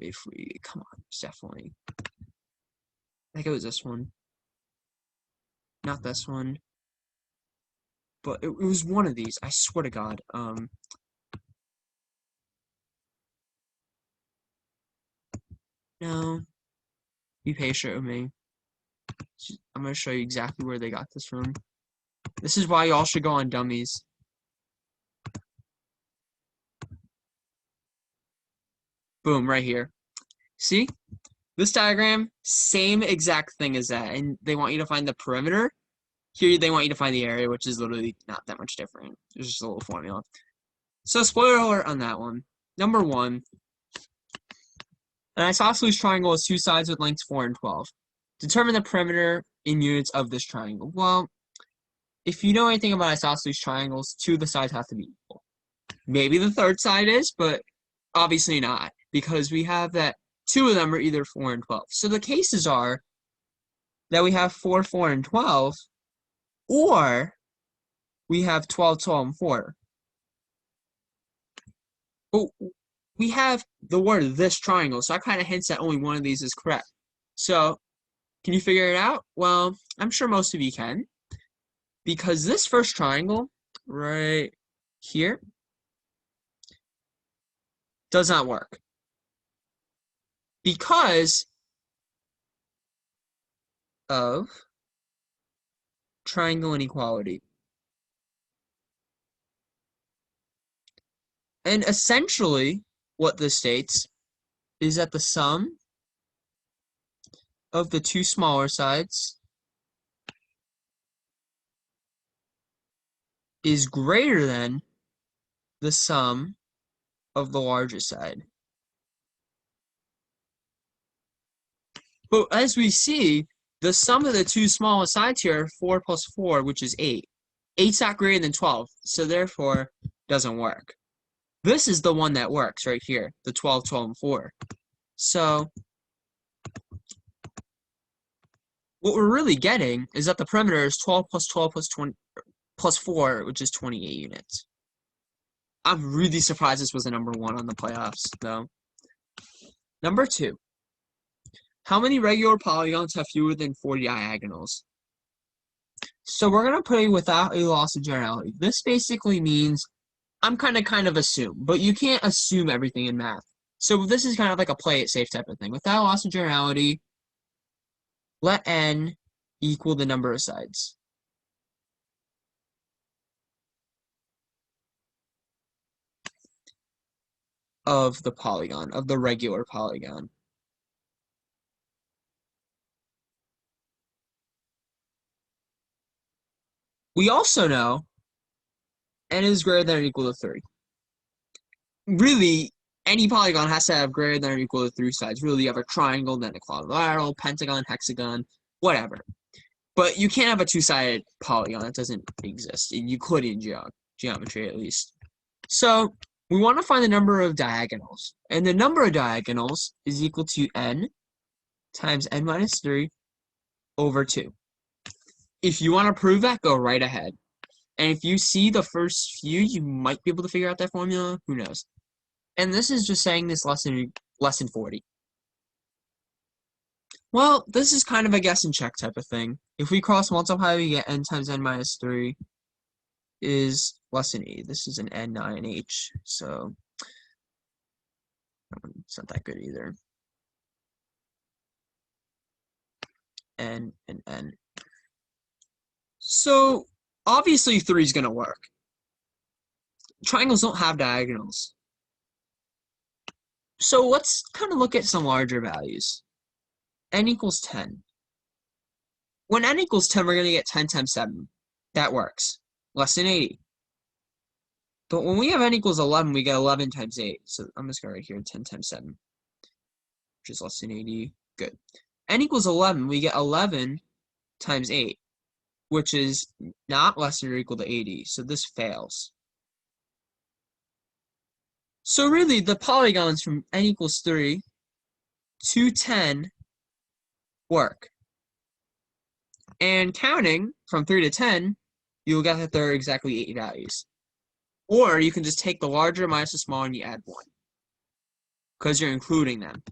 If we, come on, it's definitely, I think it was this one. Not this one. But it was one of these, I swear to God. No. Be patient with me. I'm going to show you exactly where they got this from. This is why y'all should go on dummies. Boom, right here. See? This diagram, same exact thing as that. And they want you to find the perimeter. Here, they want you to find the area, which is literally not that much different. It's just a little formula. So, spoiler alert on that one. Number 1. An isosceles triangle has two sides with lengths 4 and 12. Determine the perimeter in units of this triangle. Well, if you know anything about isosceles triangles, 2 of the sides have to be equal. Maybe the third side is, but obviously not, because we have that 2 of them are either 4 and 12. So the cases are that we have 4, 4, and 12, or we have 12, 12, and 4. But we have the word this triangle, so that kind of hints that only one of these is correct. So, can you figure it out? Well, I'm sure most of you can, because this first triangle right here does not work. Because of triangle inequality. And essentially, what this states is that the sum of the two smaller sides is greater than the sum of the largest side. But as we see, the sum of the two smallest sides here are 4 plus 4, which is 8. 8's not greater than 12, so therefore doesn't work. This is the one that works right here, the 12, 12, and 4. So what we're really getting is that the perimeter is 12 plus 12 plus 20 plus 4, which is 28 units. I'm really surprised this was a number 1 on the playoffs, though. Number 2. How many regular polygons have fewer than 40 diagonals? So we're going to put it without a loss of generality. This basically means I'm kind of assume, but you can't assume everything in math. So this is kind of like a play it safe type of thing. Without loss of generality, let n equal the number of sides. Of the polygon, of the regular polygon. We also know n is greater than or equal to 3. Really, any polygon has to have greater than or equal to 3 sides. Really, you have a triangle, then a quadrilateral, pentagon, hexagon, whatever. But you can't have a 2-sided polygon. That doesn't exist. You could in geometry, at least. So we want to find the number of diagonals. And the number of diagonals is equal to n times n minus 3 over 2. If you want to prove that, go right ahead. And if you see the first few, you might be able to figure out that formula. Who knows? And this is just saying this less than 40. Well, this is kind of a guess and check type of thing. If we cross multiply, we get n times n minus 3 is less than 8. This is an n9h, so it's not that good either. N and n. So obviously 3 is going to work. Triangles don't have diagonals. So let's kind of look at some larger values. N equals 10. When n equals 10, we're going to get 10 times 7. That works. Less than 80. But when we have n equals 11, we get 11 times 8. So I'm just going to write here 10 times 7, which is less than 80. Good. N equals 11, we get 11 times 8, which is not less than or equal to 80. So this fails. So really, the polygons from n equals 3 to 10 work. And counting from 3 to 10, you'll get that there are exactly 8 values. Or you can just take the larger minus the smaller and you add 1, because you're including them.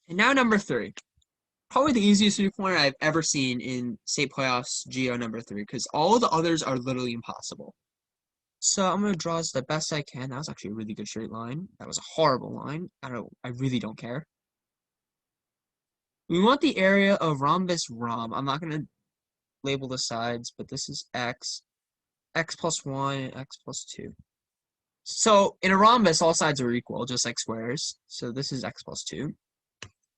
And now number 3. Probably the easiest 3-pointer I've ever seen in state playoffs Geo number 3, because all of the others are literally impossible. So I'm going to draw this the best I can. That was actually a really good straight line. That was a horrible line. I really don't care. We want the area of rhombus ROM. I'm not going to label the sides, but this is x, x plus 1, and x plus 2. So in a rhombus, all sides are equal, just like squares. So this is x plus 2.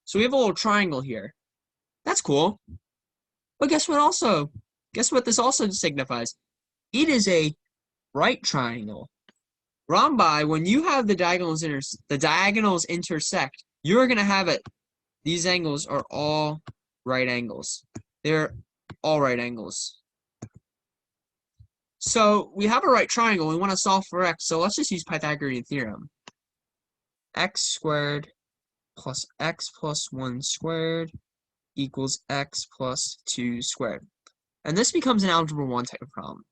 So we have a little triangle here. That's cool. But guess what this also signifies? It is a right triangle. Rhombi, when you have the diagonals intersect, you're going to have it. These angles are all right angles. They're all right angles. So we have a right triangle. We want to solve for x. So let's just use Pythagorean theorem. X squared plus x plus 1 squared equals x plus 2 squared. And this becomes an Algebra 1 type of problem.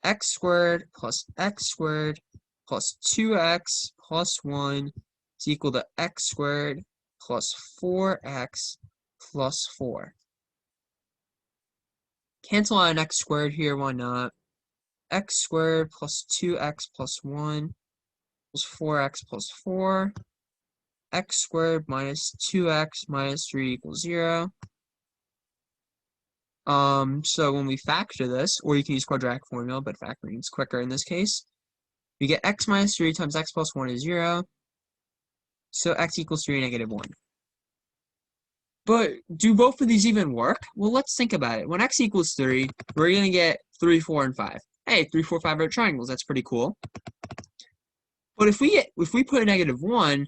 X squared plus 2x plus 1 is equal to x squared plus 4x plus 4. Cancel out an x squared here, why not? X squared plus 2x plus 1 equals 4x plus 4. X squared minus 2x minus 3 equals 0. So when we factor this, or you can use quadratic formula, but factoring is quicker in this case, we get x minus 3 times x plus 1 is 0. So x equals 3 negative 1. But do both of these even work? Well, let's think about it. When x equals 3, we're going to get 3, 4, and 5. Hey, 3, 4, 5 are triangles. That's pretty cool. But if we put a negative 1,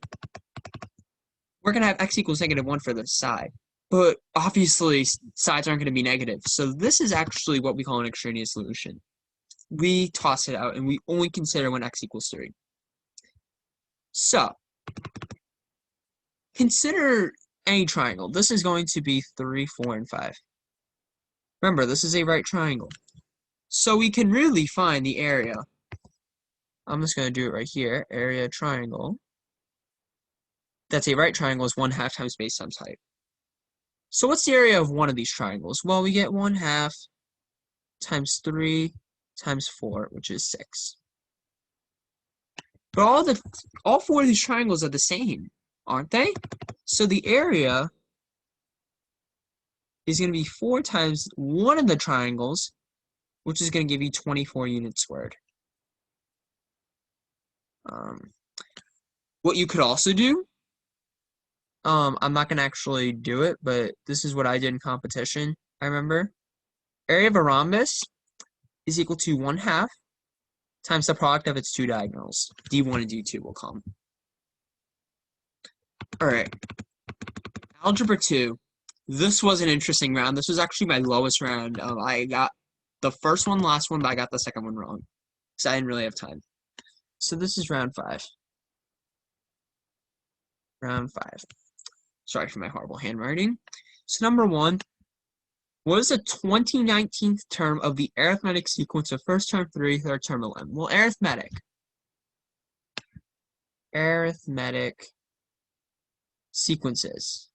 we're going to have x equals negative 1 for this side. But obviously, sides aren't going to be negative. So this is actually what we call an extraneous solution. We toss it out, and we only consider when x equals 3. So, consider any triangle. This is going to be 3, 4, and 5. Remember, this is a right triangle. So we can really find the area. I'm just going to do it right here. Area triangle. That's a right triangle is 1/2 times base times height. So what's the area of one of these triangles? Well, we get 1/2 times 3 times 4, which is 6. But all 4 of these triangles are the same, aren't they? So the area is going to be 4 times one of the triangles, which is going to give you 24 units squared. What you could also do, I'm not going to actually do it, but this is what I did in competition, I remember. Area of a rhombus is equal to 1/2 times the product of its two diagonals. D1 and D2 will come. Alright. Algebra 2. This was an interesting round. This was actually my lowest round. I got the first one, last one, but I got the second one wrong. Because I didn't really have time. So this is round 5. Round 5. Sorry for my horrible handwriting. So number 1. What is the 2019th term of the arithmetic sequence of first term 3, third term 11? Well, arithmetic sequences.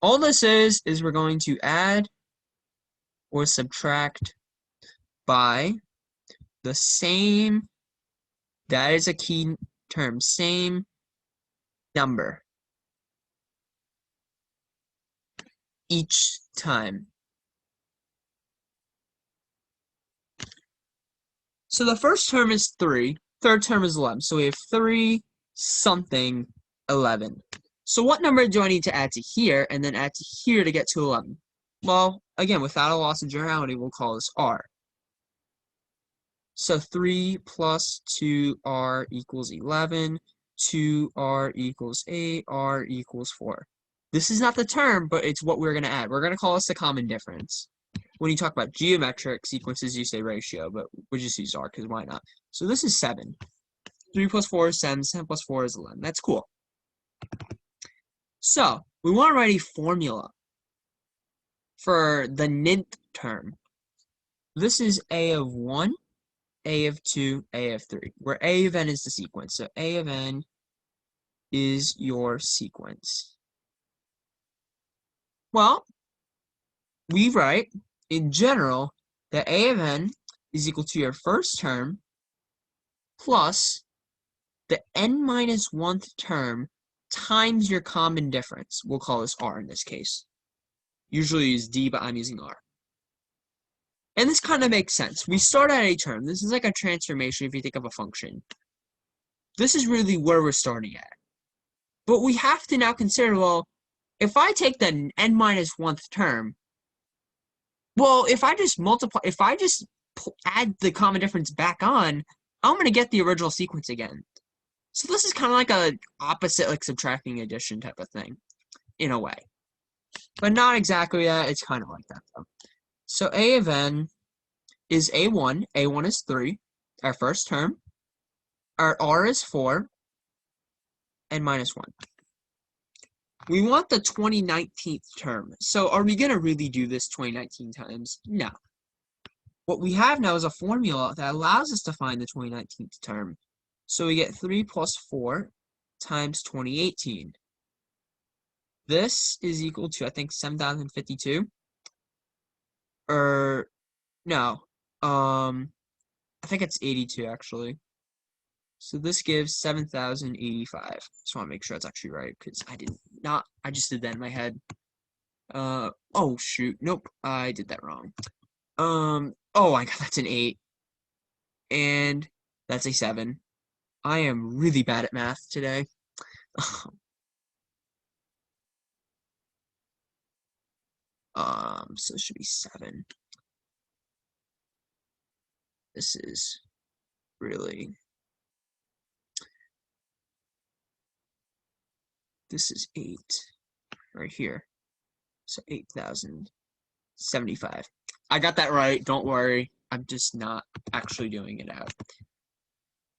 All this is we're going to add or subtract by the same, that is a key term, same number each time. So the first term is 3, third term is 11. So we have 3 something 11. So what number do I need to add to here and then add to here to get to 11? Well, again, without a loss of generality, we'll call this R. So 3 plus 2R equals 11, 2R equals 8, R equals 4. This is not the term, but it's what we're going to add. We're going to call this the common difference. When you talk about geometric sequences, you say ratio, but we just use R because why not? So this is 7. 3 plus 4 is 7, 7 plus 4 is 11. That's cool. So, we want to write a formula for the nth term. This is A of 1, A of 2, A of 3, where A of n is the sequence. So A of n is your sequence. Well, we write, in general, that A of n is equal to your first term plus the n minus 1th term times your common difference. We'll call this R in this case. Usually use D, but I'm using R. And this kind of makes sense. We start at a term. This is like a transformation if you think of a function. This is really where we're starting at. But we have to now consider, well, if I take the n minus 1th term, well, if I just add the common difference back on, I'm going to get the original sequence again. So this is kind of like a opposite, like subtracting addition type of thing, in a way. But not exactly that. It's kind of like that, though. So a of n is a1. a1 is 3, our first term. Our r is 4, n minus 1. We want the 2019th term. So are we going to really do this 2019 times? No. What we have now is a formula that allows us to find the 2019th term. So we get 3 plus 4 times 2018. This is equal to, I think, 7,052. Or, no. I think it's 82, actually. So this gives 7,085. Just want to make sure it's actually right, because I just did that in my head. Oh, shoot. Nope, I did that wrong. Oh my god, that's an 8. And that's a 7. I am really bad at math today. So it should be 7. This is really... This is 8 right here. So 8,075. I got that right, don't worry. I'm just not actually doing it out.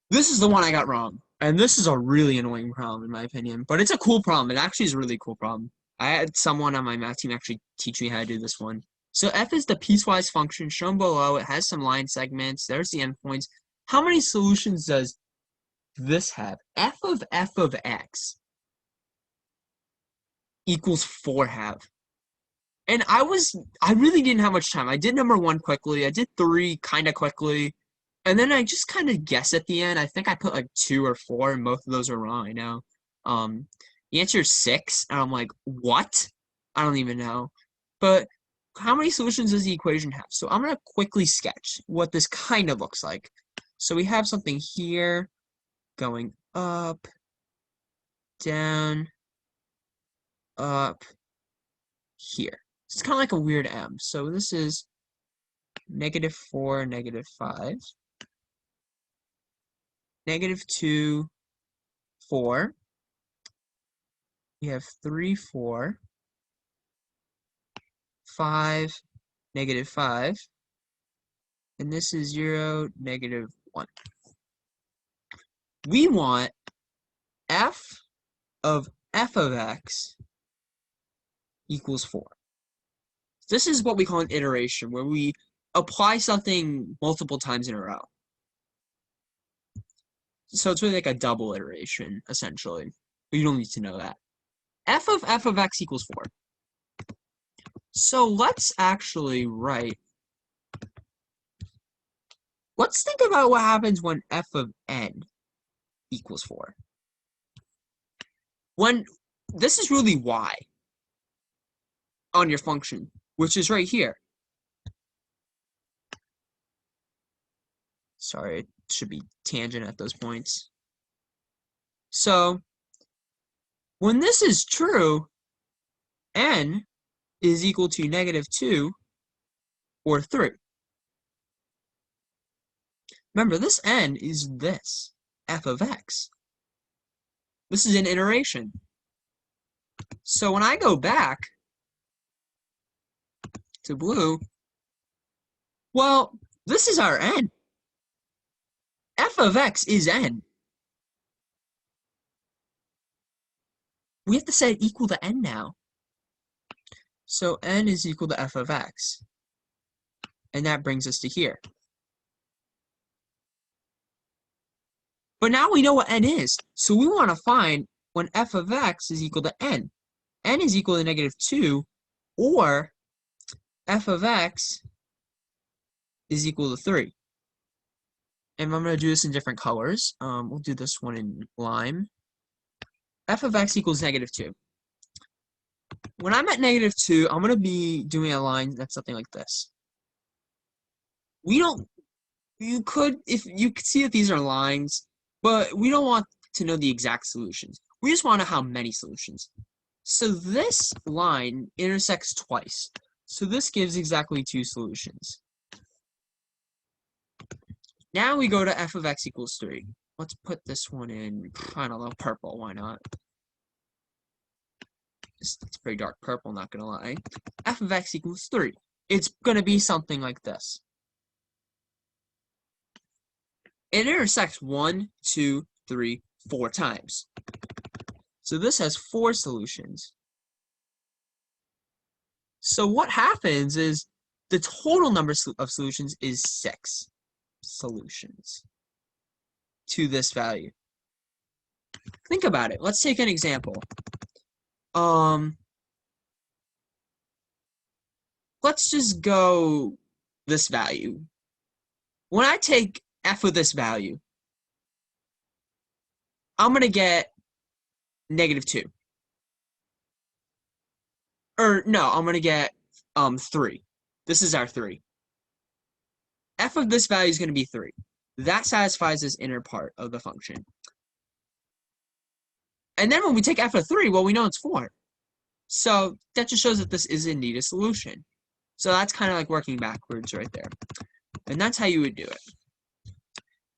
This is the one I got wrong. And this is a really annoying problem, in my opinion. But it's a cool problem. It actually is a really cool problem. I had someone on my math team actually teach me how to do this one. So f is the piecewise function shown below. It has some line segments. There's the endpoints. How many solutions does this have? F of x equals 4 have. And I really didn't have much time. I did number 1 quickly. I did 3 kind of quickly. And then I just kind of guessed at the end. I think I put like 2 or 4, and both of those are wrong, I know. The answer is 6, and I'm like, what? I don't even know. But how many solutions does the equation have? So I'm going to quickly sketch what this kind of looks like. So we have something here going up, down, up, here. It's kind of like a weird M. So this is -4, -5, -2, 4. We have 3, 4, 5, -5, and this is 0, -1. We want f of x equals 4. This is what we call an iteration, where we apply something multiple times in a row. So it's really like a double iteration, essentially. But you don't need to know that. F of x equals 4. So let's actually write... Let's think about what happens when f of n equals 4. When this is really y on your function, which is right here. Sorry, it should be tangent at those points. So when this is true, n is equal to -2 or 3. Remember, this n is this, f of x. This is an iteration. So when I go back to blue, well, this is our n. F of x is n. We have to set it equal to n now. So n is equal to f of x. And that brings us to here. But now we know what n is. So we want to find when f of x is equal to n. N is equal to -2, or f of x is equal to 3. And I'm going to do this in different colors. We'll do this one in lime. F of x equals -2. When I'm at -2, I'm going to be doing a line that's something like this. We don't, you could, if you could see that these are lines, but we don't want to know the exact solutions. We just want to know how many solutions. So this line intersects twice. So this gives exactly 2 solutions. Now we go to f of x equals 3. Let's put this one in, I don't know, purple, why not? It's pretty dark purple, not gonna lie. F of x equals 3. It's gonna be something like this. It intersects 1, 2, 3, 4 times. So this has 4 solutions. So what happens is the total number of solutions is 6 solutions to this value. Think about it. Let's take an example. Let's just go this value. When I take f of this value, I'm going to get -2. Or no, I'm going to get 3. This is our 3. F of this value is going to be 3. That satisfies this inner part of the function. And then when we take f of 3, well, we know it's 4. So that just shows that this is indeed a solution. So that's kind of like working backwards right there. And that's how you would do it.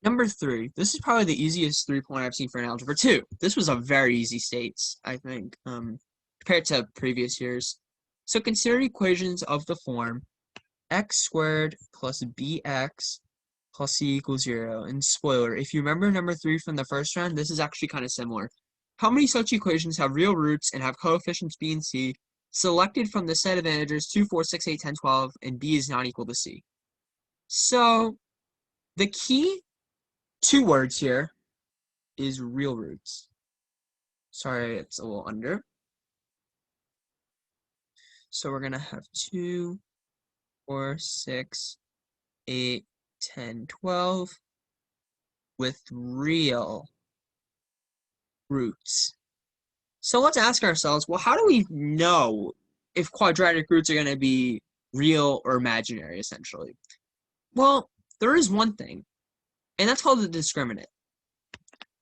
Number 3. This is probably the easiest 3-point I've seen for an Algebra 2. This was a very easy states, I think, compared to previous years. So consider equations of the form x squared plus bx plus c equals 0. And spoiler, if you remember number 3 from the first round, this is actually kind of similar. How many such equations have real roots and have coefficients b and c selected from the set of integers 2, 4, 6, 8, 10, 12, and b is not equal to c? So the key 2 words here is real roots. Sorry, it's a little under. So we're going to have 2, 4, 6, 8, 10, 12 with real roots. So let's ask ourselves, well, how do we know if quadratic roots are going to be real or imaginary, essentially? Well, there is one thing, and that's called the discriminant.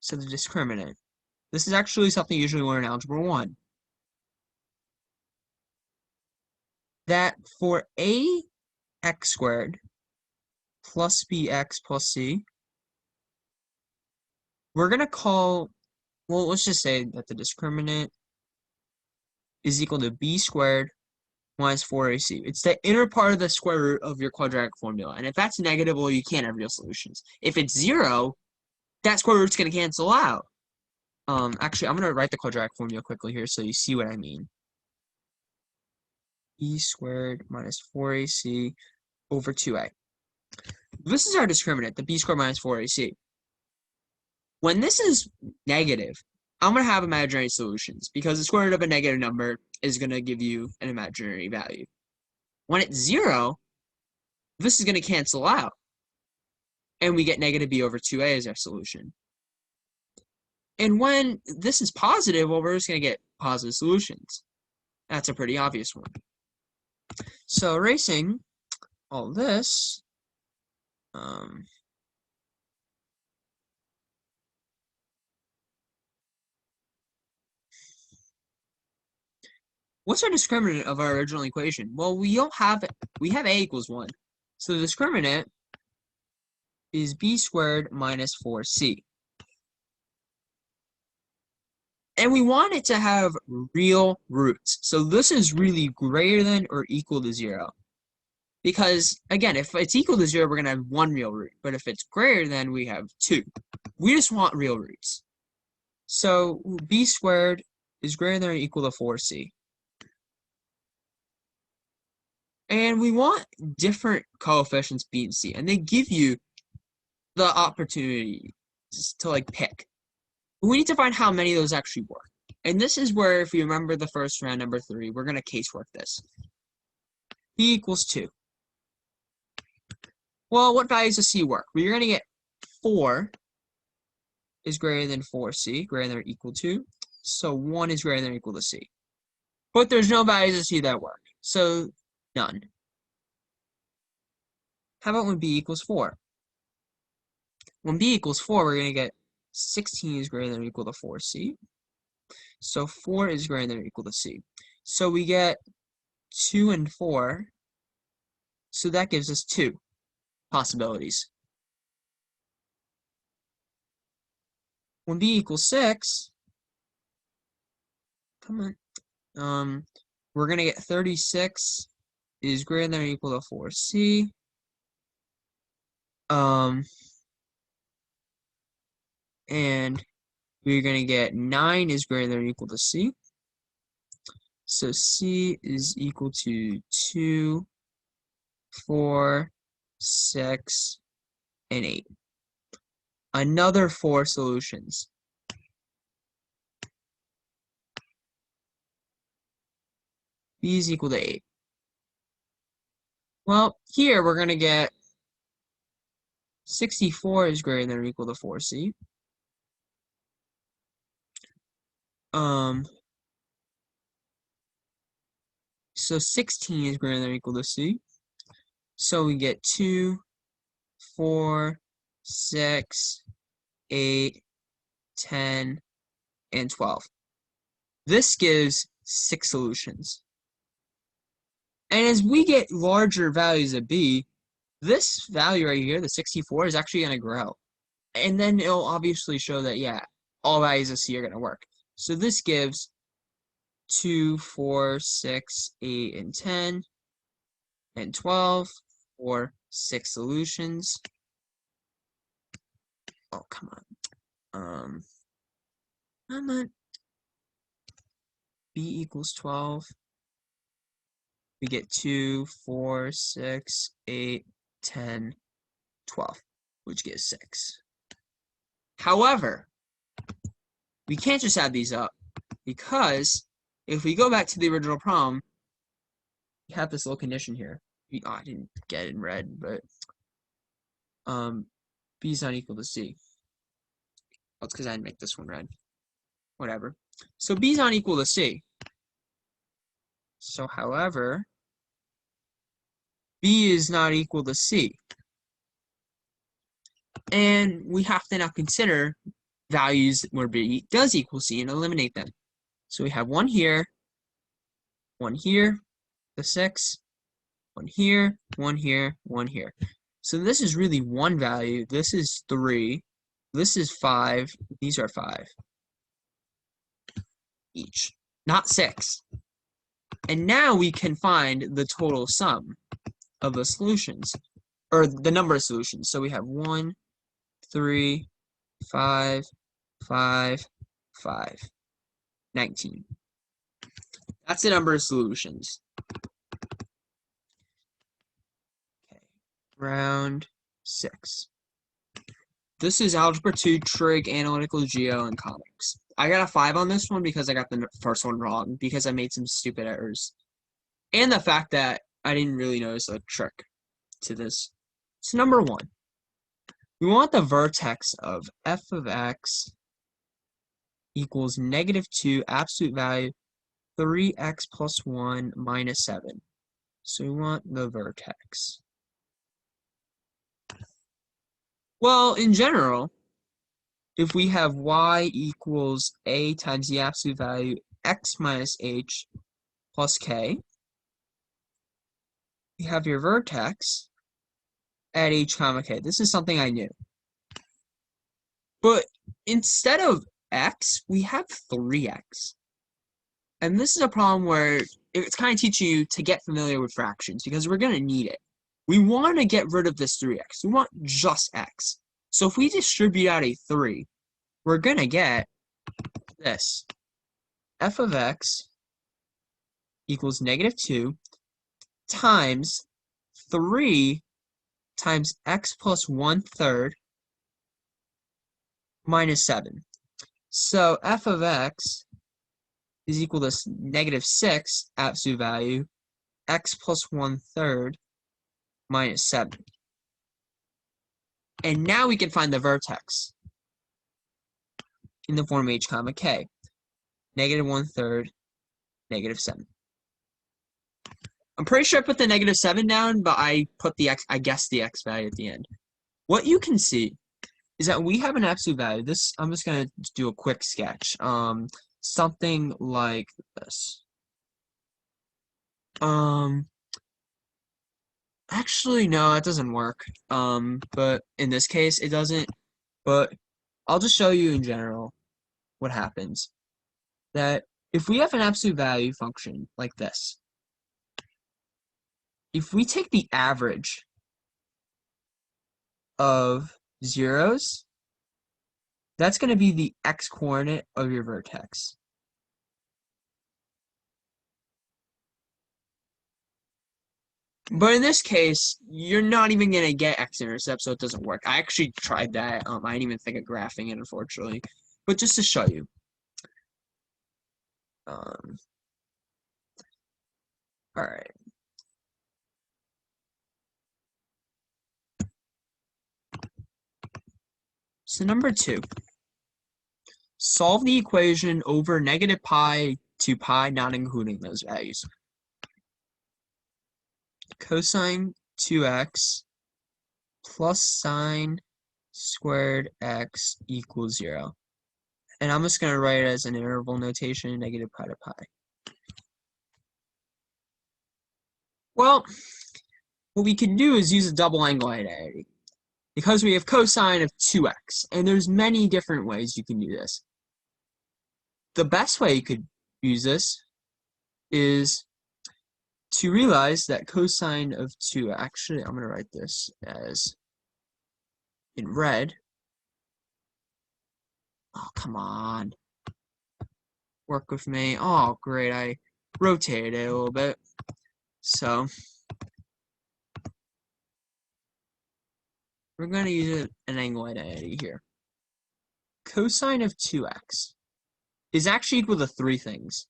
So the discriminant. This is actually something you usually learn in Algebra I. That for ax squared plus bx plus c, we're going to call, well, let's just say that the discriminant is equal to b squared minus 4ac. It's the inner part of the square root of your quadratic formula. And if that's negative, well, you can't have real solutions. If it's 0, that square root's going to cancel out. Actually, I'm going to write the quadratic formula quickly here so you see what I mean. B squared minus 4ac over 2a. This is our discriminant, the b squared minus 4ac. When this is negative, I'm going to have imaginary solutions because the square root of a negative number is going to give you an imaginary value. When it's 0, this is going to cancel out. And we get negative b over 2a as our solution. And when this is positive, well, we're just going to get positive solutions. That's a pretty obvious one. So erasing all this, what's our discriminant of our original equation? Well, we have a equals 1. So the discriminant is b squared minus 4c. And we want it to have real roots. So this is really greater than or equal to 0. Because, again, if it's equal to 0, we're going to have 1 real root. But if it's greater than, we have 2. We just want real roots. So b squared is greater than or equal to 4c. And we want different coefficients b and c. And they give you the opportunity to, like, pick. But we need to find how many of those actually work. And this is where, if you remember the first round, number 3, we're going to casework this. B equals 2. Well, what values does c work? Well, you're going to get 4 is greater than 4c, greater than or equal to. So 1 is greater than or equal to c. But there's no values of c that work. So none. How about when b equals 4? When b equals 4, we're going to get 16 is greater than or equal to 4c. So 4 is greater than or equal to c. So we get 2 and 4. So that gives us 2 possibilities. When b equals 6, come on, we're going to get 36 is greater than or equal to 4c. And we're going to get 9 is greater than or equal to c. So c is equal to 2, 4, 6, and 8. Another 4 solutions. B is equal to 8. Well, here we're going to get 64 is greater than or equal to 4c. So 16 is greater than or equal to c. So we get 2, 4, 6, 8, 10, and 12. This gives 6 solutions. And as we get larger values of b, this value right here, the 64, is actually going to grow. And then it'll obviously show that, yeah, all values of c are going to work. So this gives 2, 4, 6, 8, and 10, and 12, or 6 solutions. Oh, come on. Come on. B equals 12. We get 2, 4, 6, 8, 10, 12, which gives 6. However, we can't just add these up, because if we go back to the original problem, we have this little condition here. I didn't get it in red, but b is not equal to c. Oh, it's because I didn't make this one red. Whatever. So b is not equal to c. So, however, b is not equal to c. And we have to now consider values where b does equal c and eliminate them. So we have 1 here, the 6, 1 here, 1 here, 1 here. So this is really 1 value, this is 3, this is 5, these are 5 each, not 6. And now we can find the total sum of the solutions, or the number of solutions. So we have 1, 3, 5, 5, 5, 19. That's the number of solutions. Okay, round 6. This is Algebra II, Trig, Analytical, Geo, and Conics. I got a 5 on this one because I got the first one wrong, because I made some stupid errors. And the fact that I didn't really notice a trick to this. So number 1. We want the vertex of f of x equals -2 absolute value 3x plus 1 minus 7. So we want the vertex. Well, in general, if we have y equals a times the absolute value x minus h plus k, you have your vertex at h comma k. This is something I knew. But instead of x, we have 3x. And this is a problem where it's kind of teaching you to get familiar with fractions, because we're going to need it. We want to get rid of this 3x. We want just x. So if we distribute out a 3, we're going to get this. F of x equals -2 times 3 times x plus 1/3 minus 7. So f of x is equal to -6 absolute value x plus 1/3 minus 7. And now we can find the vertex in the form h comma k. -1/3, -7. I'm pretty sure I put the -7 down, but I guessed the x value at the end. What you can see is that we have an absolute value. This, I'm just gonna do a quick sketch. Something like this. Actually, no, that doesn't work. But in this case, it doesn't. But I'll just show you in general what happens. That if we have an absolute value function like this, if we take the average of zeros, that's going to be the x-coordinate of your vertex. But in this case, you're not even going to get x-intercept, so it doesn't work. I actually tried that. I didn't even think of graphing it, unfortunately. But just to show you. Alright. So number 2. Solve the equation over -pi to pi, not including those values. Cosine 2x plus sine squared x equals 0. And I'm just going to write it as an interval notation, -pi to pi. Well, what we can do is use a double angle identity. Because we have cosine of 2x, and there's many different ways you can do this. The best way you could use this is to realize that cosine of 2, actually, I'm going to write this as in red. Oh, come on. Work with me. Oh, great. I rotated it a little bit. So, we're going to use an angle identity here. Cosine of 2x is actually equal to 3 things.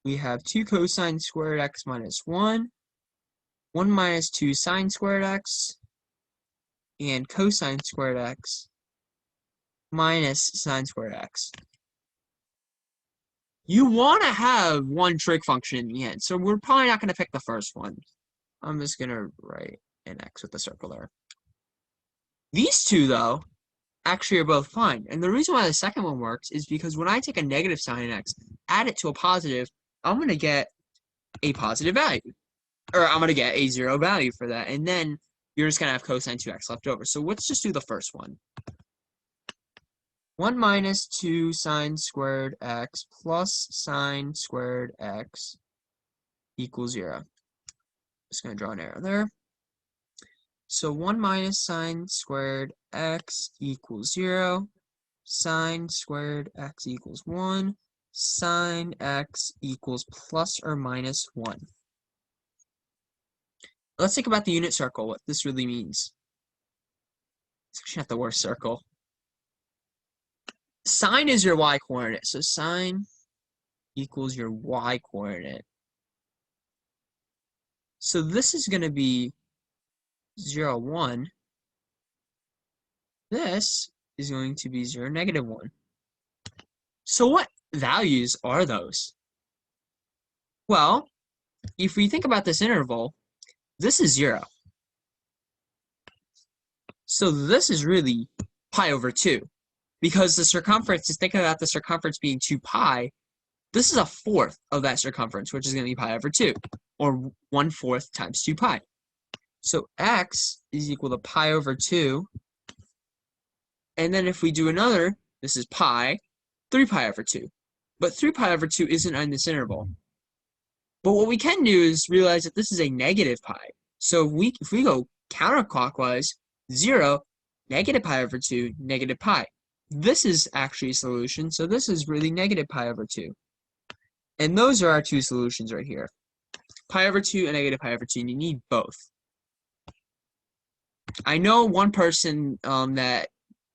We have 2 cosine squared x minus 1, 1 minus 2 sine squared x, and cosine squared x minus sine squared x. You want to have one trig function in the end, so we're probably not going to pick the first one. I'm just going to write an x with a circle there. These two, though, actually are both fine. And the reason why the second one works is because when I take a negative sign x, add it to a positive, I'm going to get a positive value. Or I'm going to get a 0 value for that. And then you're just going to have cosine 2x left over. So let's just do the first one. 1 minus 2 sine squared x plus sine squared x equals 0. Just going to draw an arrow there. So 1 minus sine squared x equals 0. Sine squared x equals 1. Sine x equals plus or minus 1. Let's think about the unit circle, what this really means. It's actually not the worst circle. Sine is your y-coordinate, so sine equals your y-coordinate. So this is going to be 0, 1. This is going to be 0, -1. So what values are those? Well, if we think about this interval, this is 0. So this is really pi over 2. Because the circumference, think about the circumference being 2 pi, this is a fourth of that circumference, which is going to be pi over 2, or 1/4 times 2 pi. So x is equal to pi over 2. And then if we do another, this is pi, 3 pi over 2. But 3 pi over 2 isn't on this interval. But what we can do is realize that this is a negative pi. So if we go counterclockwise, 0, negative pi over 2, negative pi. This is actually a solution, so this is really negative pi over 2. And those are our two solutions right here. Pi over 2 and negative pi over 2, and you need both. I know one person that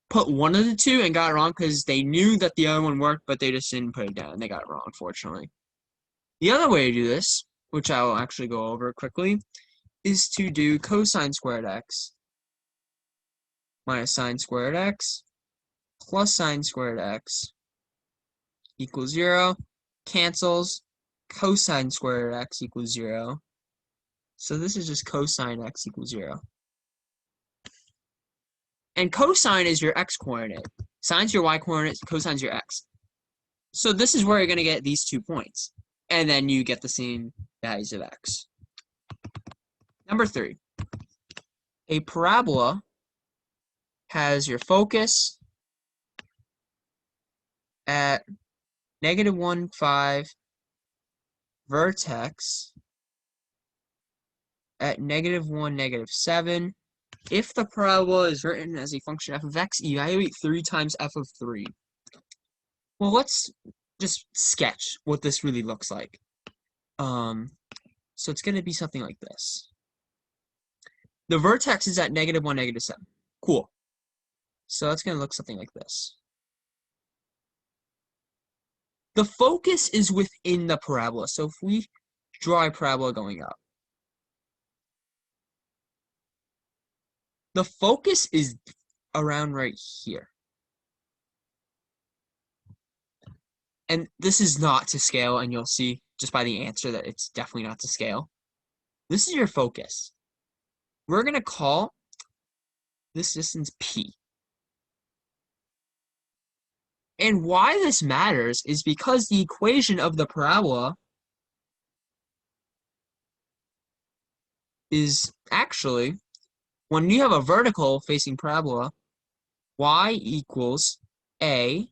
put one of the two and got it wrong because they knew that the other one worked, but they just didn't put it down. They got it wrong, unfortunately. The other way to do this, which I will actually go over quickly, is to do cosine squared x minus sine squared x plus sine squared x equals 0, cancels, cosine squared x equals 0. So this is just cosine x equals 0. And cosine is your x-coordinate. Sine's your y-coordinate, cosine's your x. So this is where you're going to get these 2 points. And then you get the same values of x. Number 3. A parabola has your focus at -1, 5, vertex at -1, -7. If the parabola is written as a function f of x, evaluate 3 times f of 3. Well, let's just sketch what this really looks like. So it's going to be something like this. The vertex is at -1, -7. Cool. So it's going to look something like this. The focus is within the parabola. So if we draw a parabola going up, the focus is around right here. And this is not to scale, and you'll see just by the answer that it's definitely not to scale. This is your focus. We're going to call this distance P. And why this matters is because the equation of the parabola is actually, when you have a vertical facing parabola, y equals a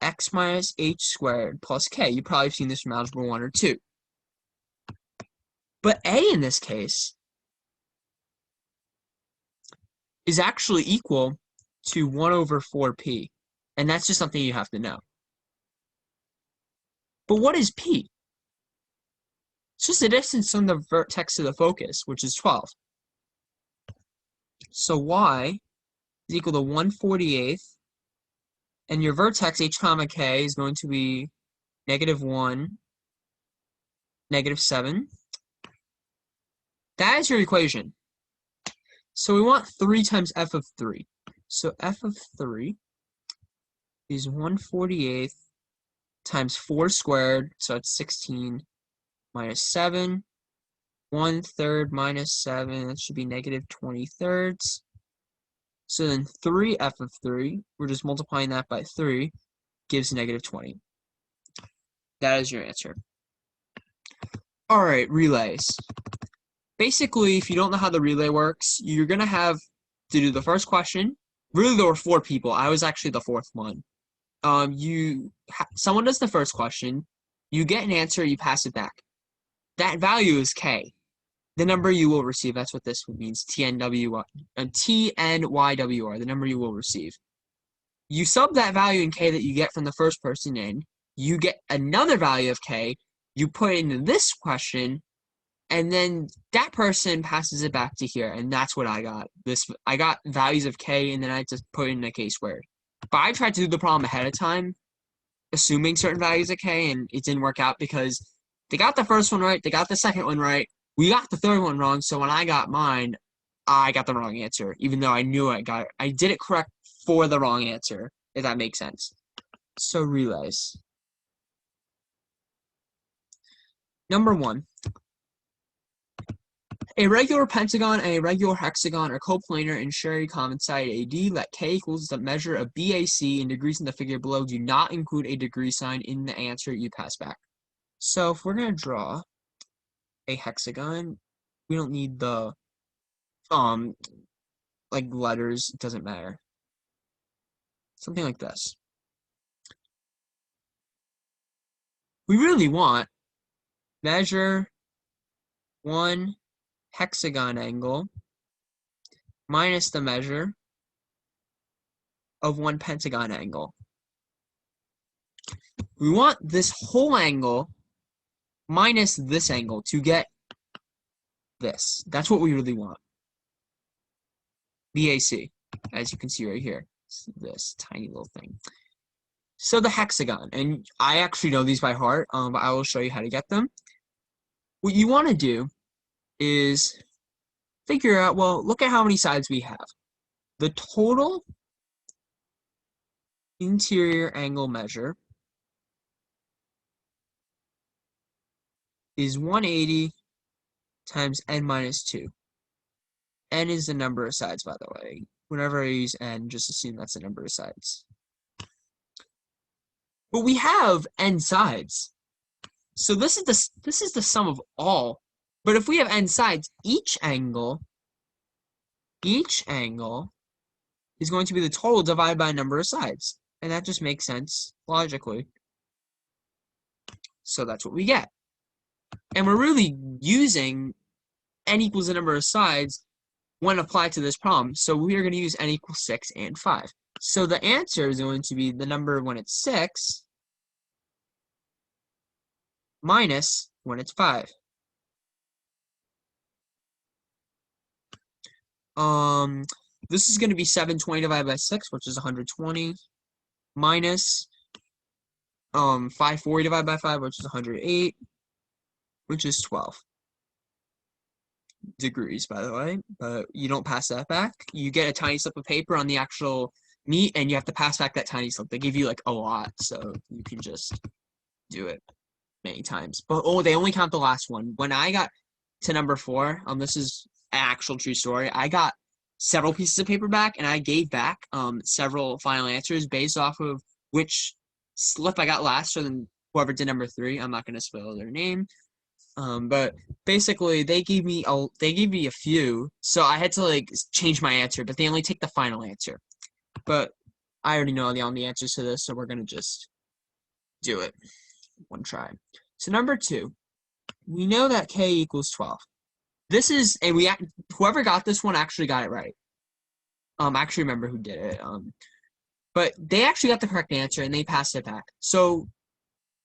x minus h squared plus k. You've probably seen this from Algebra 1 or 2. But a in this case is actually equal to 1 over 4p. And that's just something you have to know. But what is p? It's just the distance from the vertex to the focus, which is 12. So y is equal to 1/48, and your vertex h comma k is going to be -1, -7. That is your equation. So we want 3 times f of 3. So f of 3 is 1/48 times 4 squared, so it's 16, minus 7. 1/3 minus 7, that should be -20 thirds. So then 3f of 3, we're just multiplying that by 3, gives -20. That is your answer. Alright, relays. Basically, if you don't know how the relay works, you're going to have to do the first question. Really, there were 4 people. I was actually the 4th one. Someone does the first question, you get an answer, you pass it back. That value is k. The number you will receive, that's what this means, TNYWR, the number you will receive. You sub that value in k that you get from the first person in, you get another value of k, you put it into this question, and then that person passes it back to here, and that's what I got. I got values of k, and then I just put it in a k squared. But I tried to do the problem ahead of time, assuming certain values of k, and it didn't work out because they got the first one right, they got the second one right, we got the third one wrong, so when I got mine, I got the wrong answer, even though I knew I got it. I did it correct for the wrong answer, if that makes sense. So relays. Number 1. A regular pentagon and a regular hexagon are coplanar and share a common side AD. Let k equals the measure of BAC, and degrees in the figure below do not include a degree sign in the answer you pass back. So if we're going to draw a hexagon, we don't need the like letters, it doesn't matter. Something like this. We really want measure 1 hexagon angle minus the measure of 1 pentagon angle. We want this whole angle minus this angle to get this. That's what we really want. BAC, as you can see right here. This tiny little thing. So the hexagon, and I actually know these by heart, but I will show you how to get them. What you want to do is figure out, well, look at how many sides we have. The total interior angle measure is 180 times n minus 2. N is the number of sides, by the way. Whenever I use n, just assume that's the number of sides. But we have n sides. So this is the sum of all. But if we have n sides, each angle is going to be the total divided by a number of sides. And that just makes sense logically. So that's what we get. And we're really using n equals the number of sides when applied to this problem. So we are going to use n equals 6 and 5. So the answer is going to be the number when it's 6 minus when it's 5. This is going to be 720 divided by 6, which is 120, minus 540 divided by 5, which is 108, which is 12 degrees, by the way, but you don't pass that back. You get a tiny slip of paper on the actual meat, and you have to pass back that tiny slip. They give you like a lot, so you can just do it many times. But they only count the last one. When I got to number 4, this is an actual true story. I got several pieces of paper back, and I gave back several final answers based off of which slip I got last, or then whoever did number 3. I'm not going to spoil their name. But basically they gave me a few, so I had to like change my answer, but they only take the final answer. But I already know all the answers to this, so we're gonna just do it one try. So number 2, we know that k equals 12. This is whoever got this one actually got it right. I actually remember who did it. But they actually got the correct answer and they passed it back. So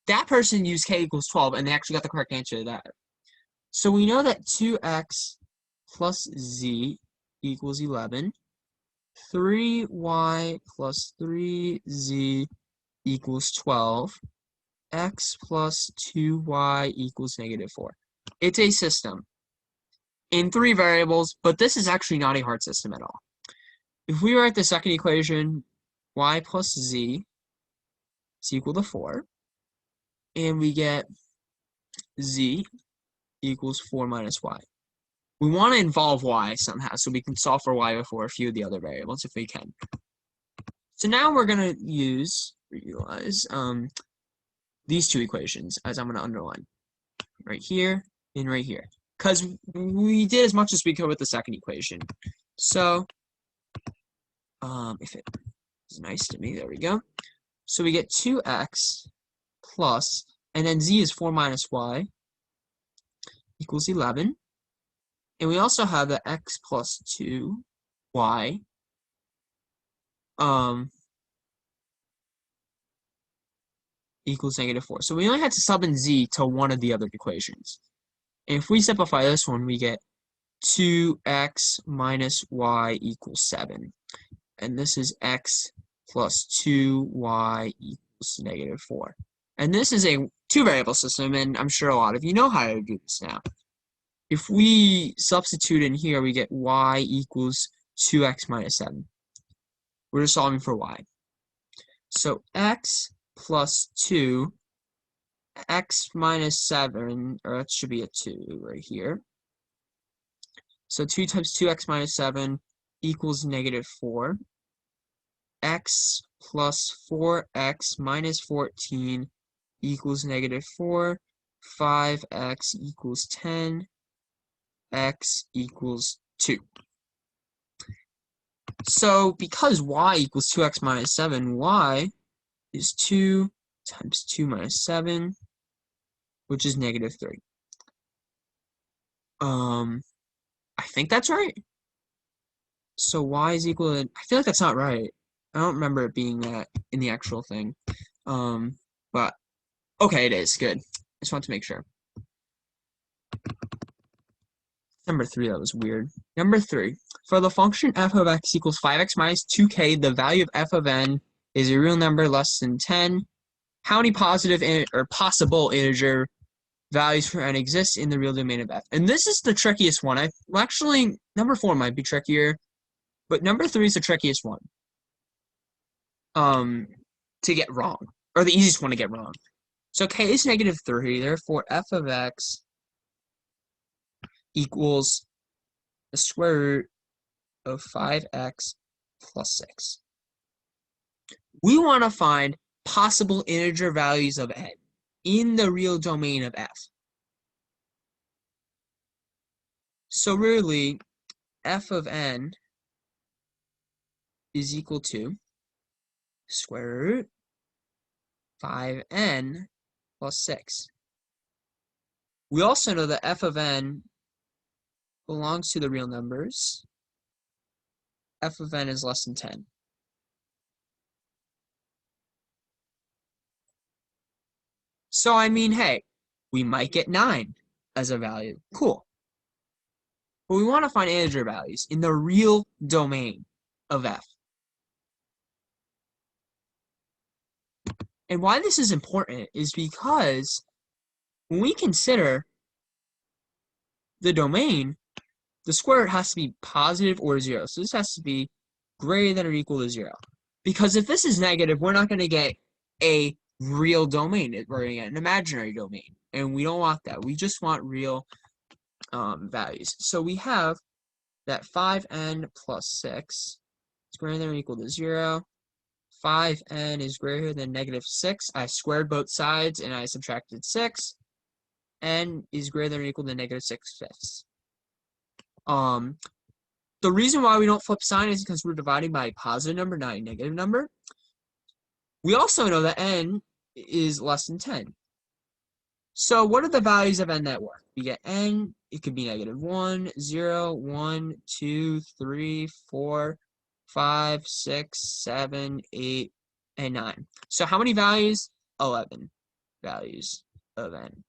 that person used k equals 12, and they actually got the correct answer to that. So we know that 2x plus z equals 11. 3y plus 3z equals 12. X plus 2y equals -4. It's a system in 3 variables, but this is actually not a hard system at all. If we write the second equation, y plus z is equal to 4. And we get z equals 4 minus y. We want to involve y somehow, so we can solve for y before a few of the other variables if we can. So now we're going to utilize these 2 equations, as I'm going to underline. Right here and right here. Because we did as much as we could with the second equation. So, if it is nice to me, there we go. So we get 2x plus, and then z is 4 minus y equals 11. And we also have the x plus 2y equals -4. So we only had to sub in z to one of the other equations. And if we simplify this one, we get 2x minus y equals 7. And this is x plus 2y equals -4. And this is a 2-variable system, and I'm sure a lot of you know how to do this now. If we substitute in here, we get y equals 2x minus 7. We're just solving for y. So x plus 2, x minus 7, or that should be a 2 right here. So 2 times 2x minus 7 equals -4. X plus 4x minus 14 equals -4. 5x equals 10. X equals 2. So because y equals 2x minus 7, y is 2 times 2 minus 7, which is -3. I think that's right. So y is equal to, I feel like that's not right. I don't remember it being that in the actual thing. But okay, it is. Good. I just want to make sure. Number 3, that was weird. Number 3, for the function f of x equals 5x minus 2k, the value of f of n is a real number less than 10. How many positive or possible integer values for n exist in the real domain of f? And this is the trickiest one. Well, actually, number 4 might be trickier, but number 3 is the trickiest one to get wrong, or the easiest one to get wrong. So k is -3, therefore f of x equals the square root of 5x plus 6. We want to find possible integer values of n in the real domain of f. So really, f of n is equal to square root 5n plus 6. We also know that f of n belongs to the real numbers. F of n is less than 10. So I mean, hey, we might get 9 as a value. Cool. But we want to find integer values in the real domain of f. And why this is important is because when we consider the domain, the square root has to be positive or 0. So this has to be greater than or equal to 0. Because if this is negative, we're not going to get a real domain. We're going to get an imaginary domain. And we don't want that. We just want real values. So we have that 5n plus 6 is greater than or equal to 0. 5n is greater than negative 6. I squared both sides and I subtracted 6. N is greater than or equal to negative 6/5. The reason why we don't flip sign is because we're dividing by a positive number, not a negative number. We also know that n is less than 10. So what are the values of n that work? We get n, it could be negative 1, 0, 1, 2, 3, 4, 5, 6, 7, 8, and 9. So how many values? 11 values of n.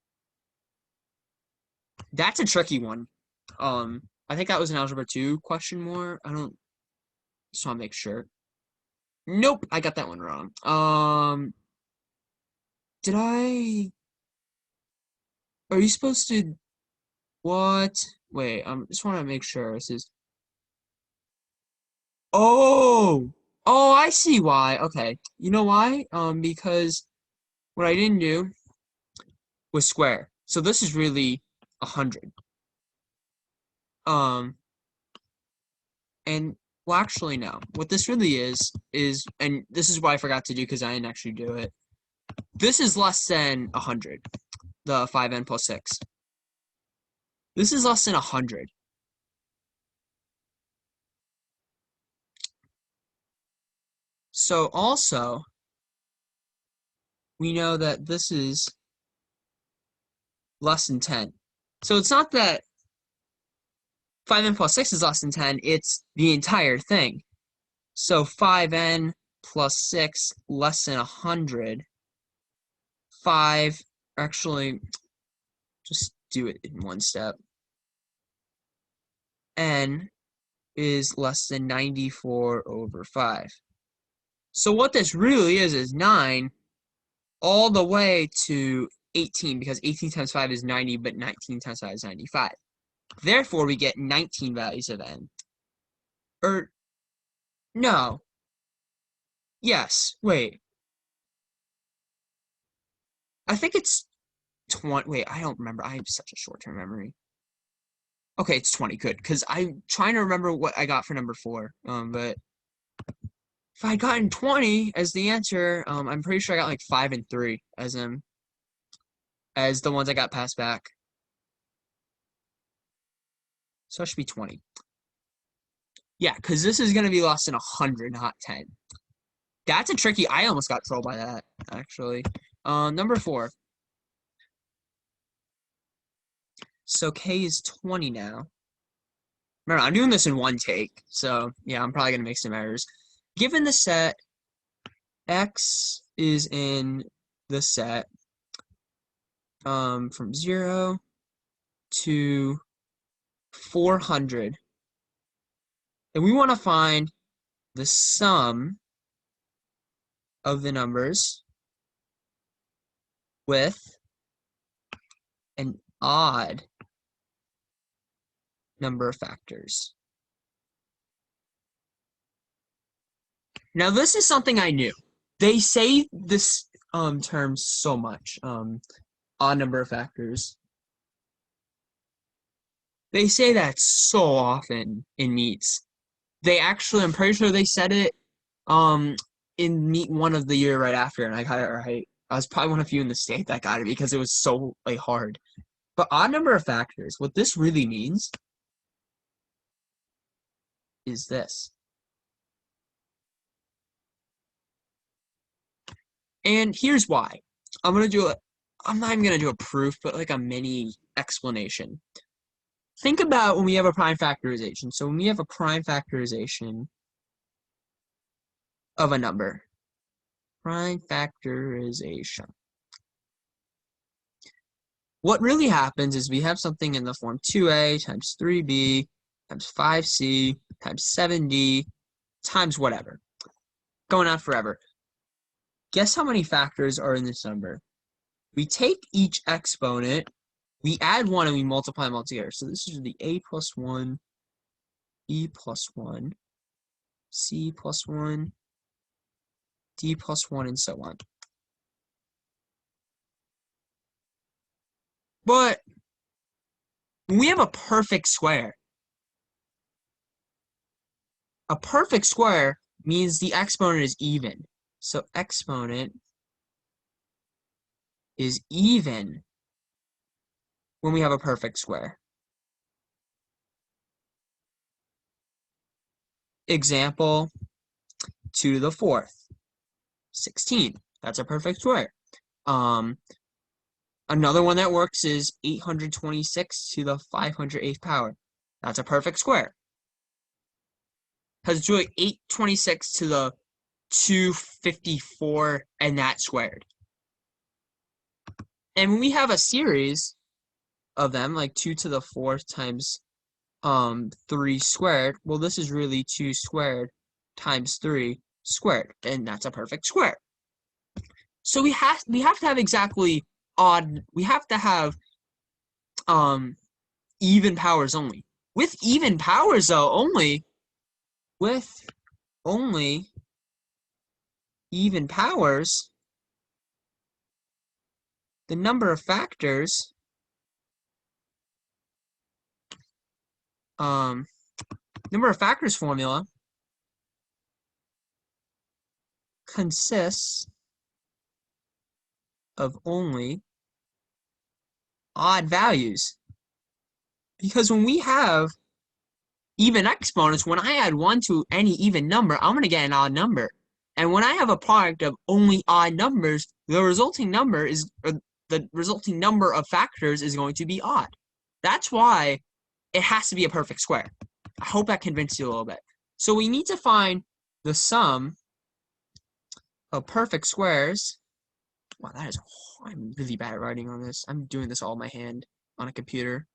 That's a tricky one. I think that was an Algebra II question more. I don't just want to make sure. Nope, I got that one wrong. Did I? Are you supposed to? What? Wait, just want to make sure this is. Oh, oh, I see why. Okay, you know why? Because what I didn't do was square. So this is really 100. And well, actually, no. What this really is, and this is what I forgot to do because I didn't actually do it. This is less than 100, the 5n plus 6. This is less than 100. So also, we know that this is less than 10. So it's not that 5n plus 6 is less than 10, it's the entire thing. So 5n plus 6 less than 100. 5, actually, just do it in one step. N is less than 94 over 5. So what this really is 9 all the way to 18, because 18 times 5 is 90, but 19 times 5 is 95. Therefore, we get 19 values of n. No. Yes, wait. I think it's 20. Wait, I don't remember. I have such a short-term memory. Okay, it's 20. Good, because I'm trying to remember what I got for number 4. But if I gotten 20 as the answer, I'm pretty sure I got like 5 and 3 as the ones I got passed back. So it should be 20. Yeah, because this is gonna be less than 100, not 10. That's a tricky. I almost got trolled by that, actually. Number 4. So k is 20 now. Remember, I'm doing this in one take, so yeah, I'm probably gonna make some errors. Given the set, x is in the set from 0 to 400, and we want to find the sum of the numbers with an odd number of factors. Now, this is something I knew. They say this term so much, odd number of factors. They say that so often in meets. They actually, I'm pretty sure they said it in meet one of the year right after, and I got it right. I was probably one of you in the state that got it because it was so like hard. But odd number of factors, what this really means is this. And here's why. I'm not even gonna do a proof, but like a mini explanation. Think about when we have a prime factorization. So when we have a prime factorization of a number, prime factorization. What really happens is we have something in the form 2a times 3b times 5c times 7d times whatever. Going on forever. Guess how many factors are in this number? We take each exponent, we add 1, and we multiply them all together. So this is the a plus 1, b plus 1, c plus 1, d plus 1, and so on. But when we have a perfect square means the exponent is even. So exponent is even when we have a perfect square. Example, 2 to the 4th, 16. That's a perfect square. Another one that works is 826 to the 508th power. That's a perfect square. Because it's really 826 to the 254 and that squared. And when we have a series of them, like 2 to the 4th times 3 squared, well, this is really 2 squared times 3 squared, and that's a perfect square. So we have to have exactly odd, we have to have even powers only. With even powers though, with only even powers, the number of factors formula consists of only odd values. Because when we have even exponents, when I add 1 to any even number, I'm going to get an odd number. And when I have a product of only odd numbers, the resulting number of factors is going to be odd. That's why it has to be a perfect square. I hope that convinced you a little bit. So we need to find the sum of perfect squares. Wow, I'm really bad at writing on this. I'm doing this all by hand on a computer,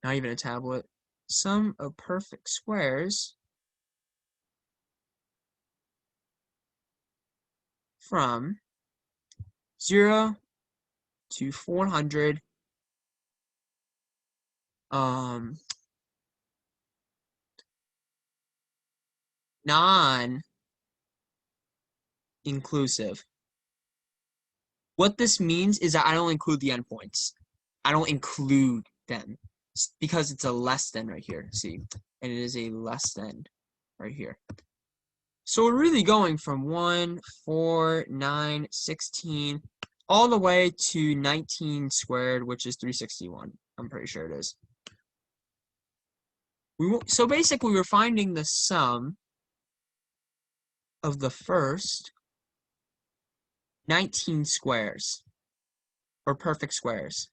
not even a tablet. Sum of perfect squares from 0 to 400 non-inclusive. What this means is that I don't include the endpoints. I don't include them because it's a less than right here. See, and it is a less than right here. So we're really going from 1, 4, 9, 16, all the way to 19 squared, which is 361. I'm pretty sure it is. So basically, we're finding the sum of the first 19 squares, or perfect squares.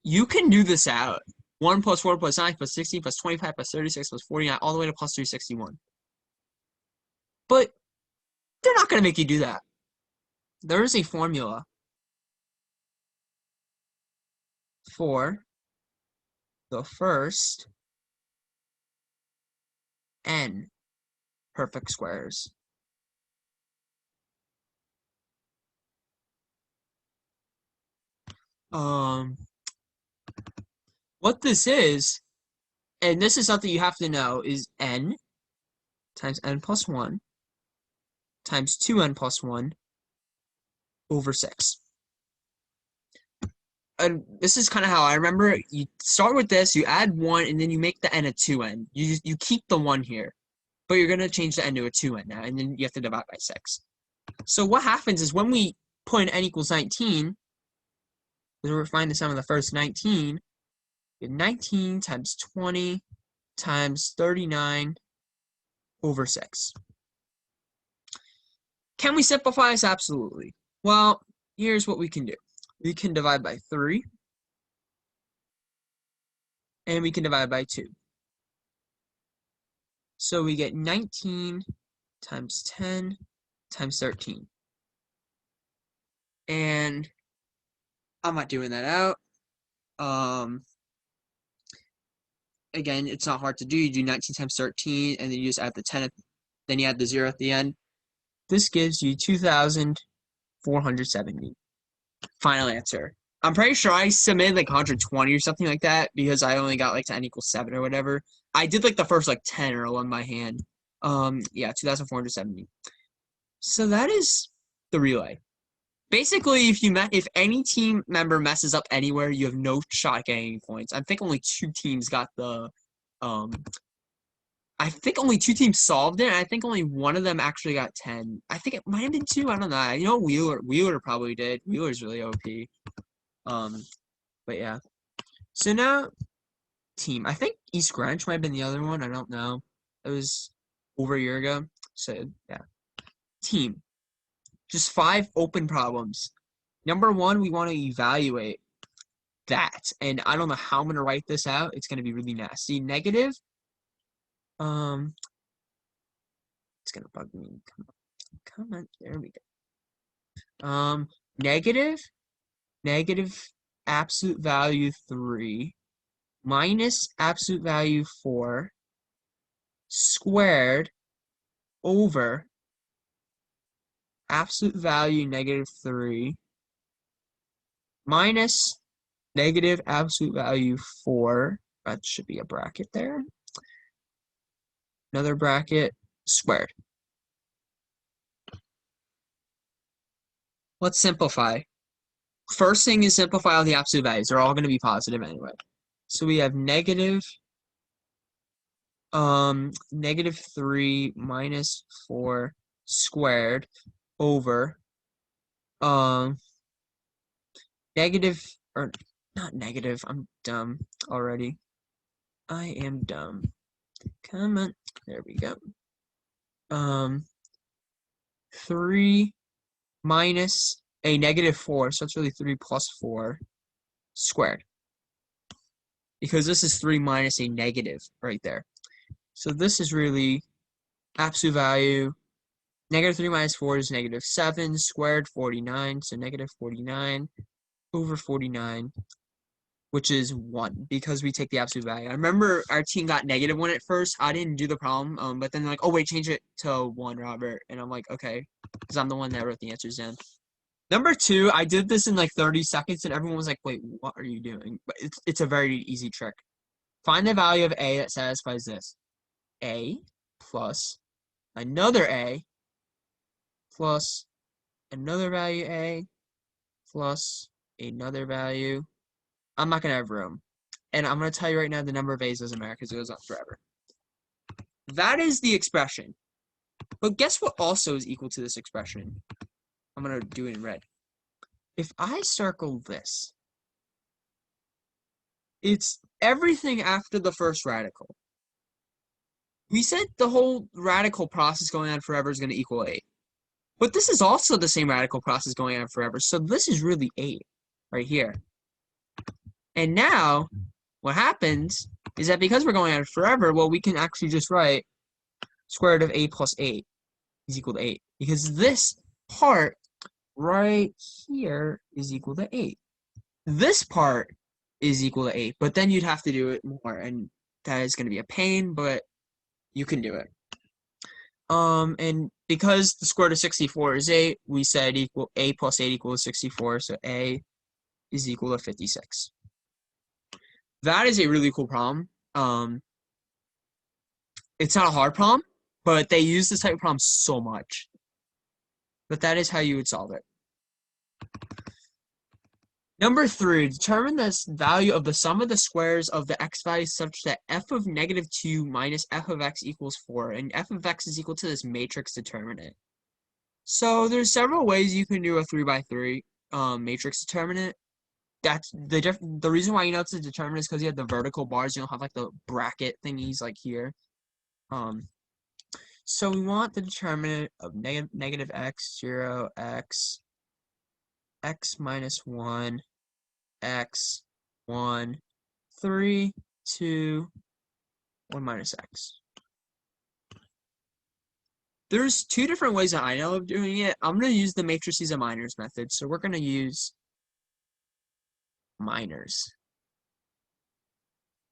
You can do this out. 1 plus 4 plus 9 plus 16 plus 25 plus 36 plus 49, all the way to plus 361. But they're not going to make you do that. There is a formula for the first n perfect squares. What this is, and this is something you have to know, is n times n plus 1 times 2n plus 1 over 6. this is kind of how I remember. You start with this, you add 1, and then you make the n a 2n. You keep the 1 here, but you're gonna change the n to a 2n now, and then you have to divide by 6. So what happens is when we put in n equals 19, because we're finding the sum of the first 19, you have 19 times 20 times 39 over 6. Can we simplify this? Absolutely. Well, here's what we can do. We can divide by 3, and we can divide by 2. So we get 19 times 10 times 13. And I'm not doing that out. Again, it's not hard to do. You do 19 times 13, and then you just add the 10, then you add the 0 at the end. This gives you 2,470. Final answer. I'm pretty sure I submitted like 120 or something like that because I only got like to n equals 7 or whatever. I did like the first like 10 or 11 by hand. Yeah, 2,470. So that is the relay. Basically, if any team member messes up anywhere, you have no shot at getting any points. I think only 2 teams got the I think only 2 teams solved it, and I think only one of them actually got 10. I think it might have been 2. I don't know. You know, Wheeler probably did. Wheeler's really OP. But yeah. So now, team. I think East Greenwich might have been the other one. I don't know. It was over a year ago. So yeah. Team. Just 5 open problems. Number 1, we want to evaluate that. And I don't know how I'm going to write this out. It's going to be really nasty. Negative. It's going to bug me. Come on. There we go. Negative absolute value 3 minus absolute value 4 squared over absolute value negative 3 minus negative absolute value 4, that should be a bracket there, another bracket, squared. Let's simplify. First thing is simplify all the absolute values. They're all going to be positive anyway. So we have negative 3 minus 4 squared over negative, or not negative, I'm dumb already. I am dumb. Come on. There we go. 3 minus a negative 4, so it's really 3 plus 4 squared. Because this is 3 minus a negative right there. So this is really absolute value. Negative 3 minus 4 is negative 7 squared, 49. So negative 49 over 49, which is 1, because we take the absolute value. I remember our team got negative 1 at first. I didn't do the problem, but then they're like, oh, wait, change it to 1, Robert. And I'm like, okay, because I'm the one that wrote the answers down. Number 2, I did this in like 30 seconds, and everyone was like, wait, what are you doing? But it's a very easy trick. Find the value of a that satisfies this. A plus another a plus another value a plus another value. I'm not going to have room. And I'm going to tell you right now the number of a's doesn't matter because it goes on forever. That is the expression. But guess what also is equal to this expression? I'm going to do it in red. If I circle this, it's everything after the first radical. We said the whole radical process going on forever is going to equal 8. But this is also the same radical process going on forever. So this is really 8 right here. And now what happens is that because we're going on forever, well, we can actually just write square root of 8 plus 8 is equal to 8. Because this part right here is equal to 8. This part is equal to 8. But then you'd have to do it more. And that is going to be a pain, but you can do it. And because the square root of 64 is 8, we said equal a plus 8 equals 64. So a is equal to 56. That is a really cool problem. It's not a hard problem, but they use this type of problem so much. But that is how you would solve it. Number 3, determine the value of the sum of the squares of the x values such that f of -2 minus f of x equals 4, and f of x is equal to this matrix determinant. So there's several ways you can do a 3x3 matrix determinant. That's the reason why you know it's a determinant is because you have the vertical bars. You don't have like the bracket thingies like here. So we want the determinant of negative x, 0, x minus 1, x, 1, 3, 2, 1 minus x. There's two different ways that I know of doing it. I'm going to use the matrices and minors method. So we're going to use minors.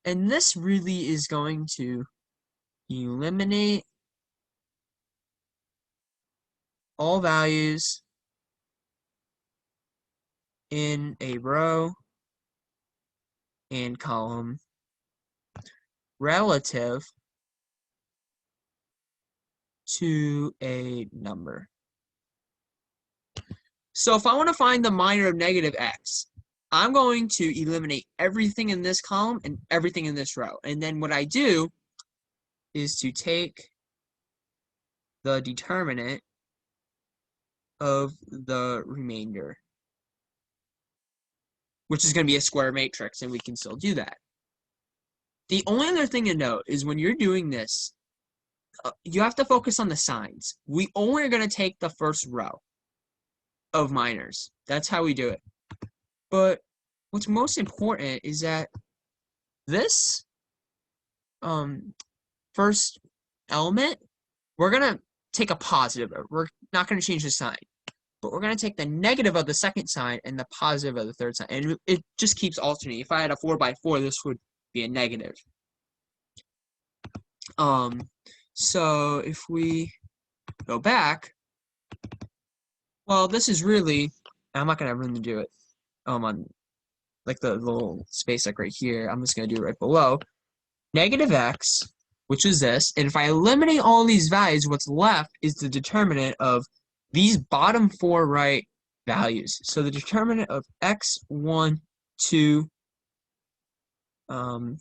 And this really is going to eliminate all values in a row and column relative to a number. So if I want to find the minor of negative x, I'm going to eliminate everything in this column and everything in this row. And then what I do is to take the determinant of the remainder, which is going to be a square matrix, and we can still do that. The only other thing to note is when you're doing this, you have to focus on the signs. We only are going to take the first row of minors. That's how we do it. But what's most important is that this first element, we're going to take a positive. We're not going to change the sign. But we're going to take the negative of the second sign and the positive of the third sign. And it just keeps alternating. If I had a 4x4, this would be a negative. So if we go back, well, this is really, I'm not going to have room to do it on like the little space like right here. I'm just going to do it right below. Negative x, which is this. And if I eliminate all these values, what's left is the determinant of these bottom four right values. So the determinant of x, 1, 2, oh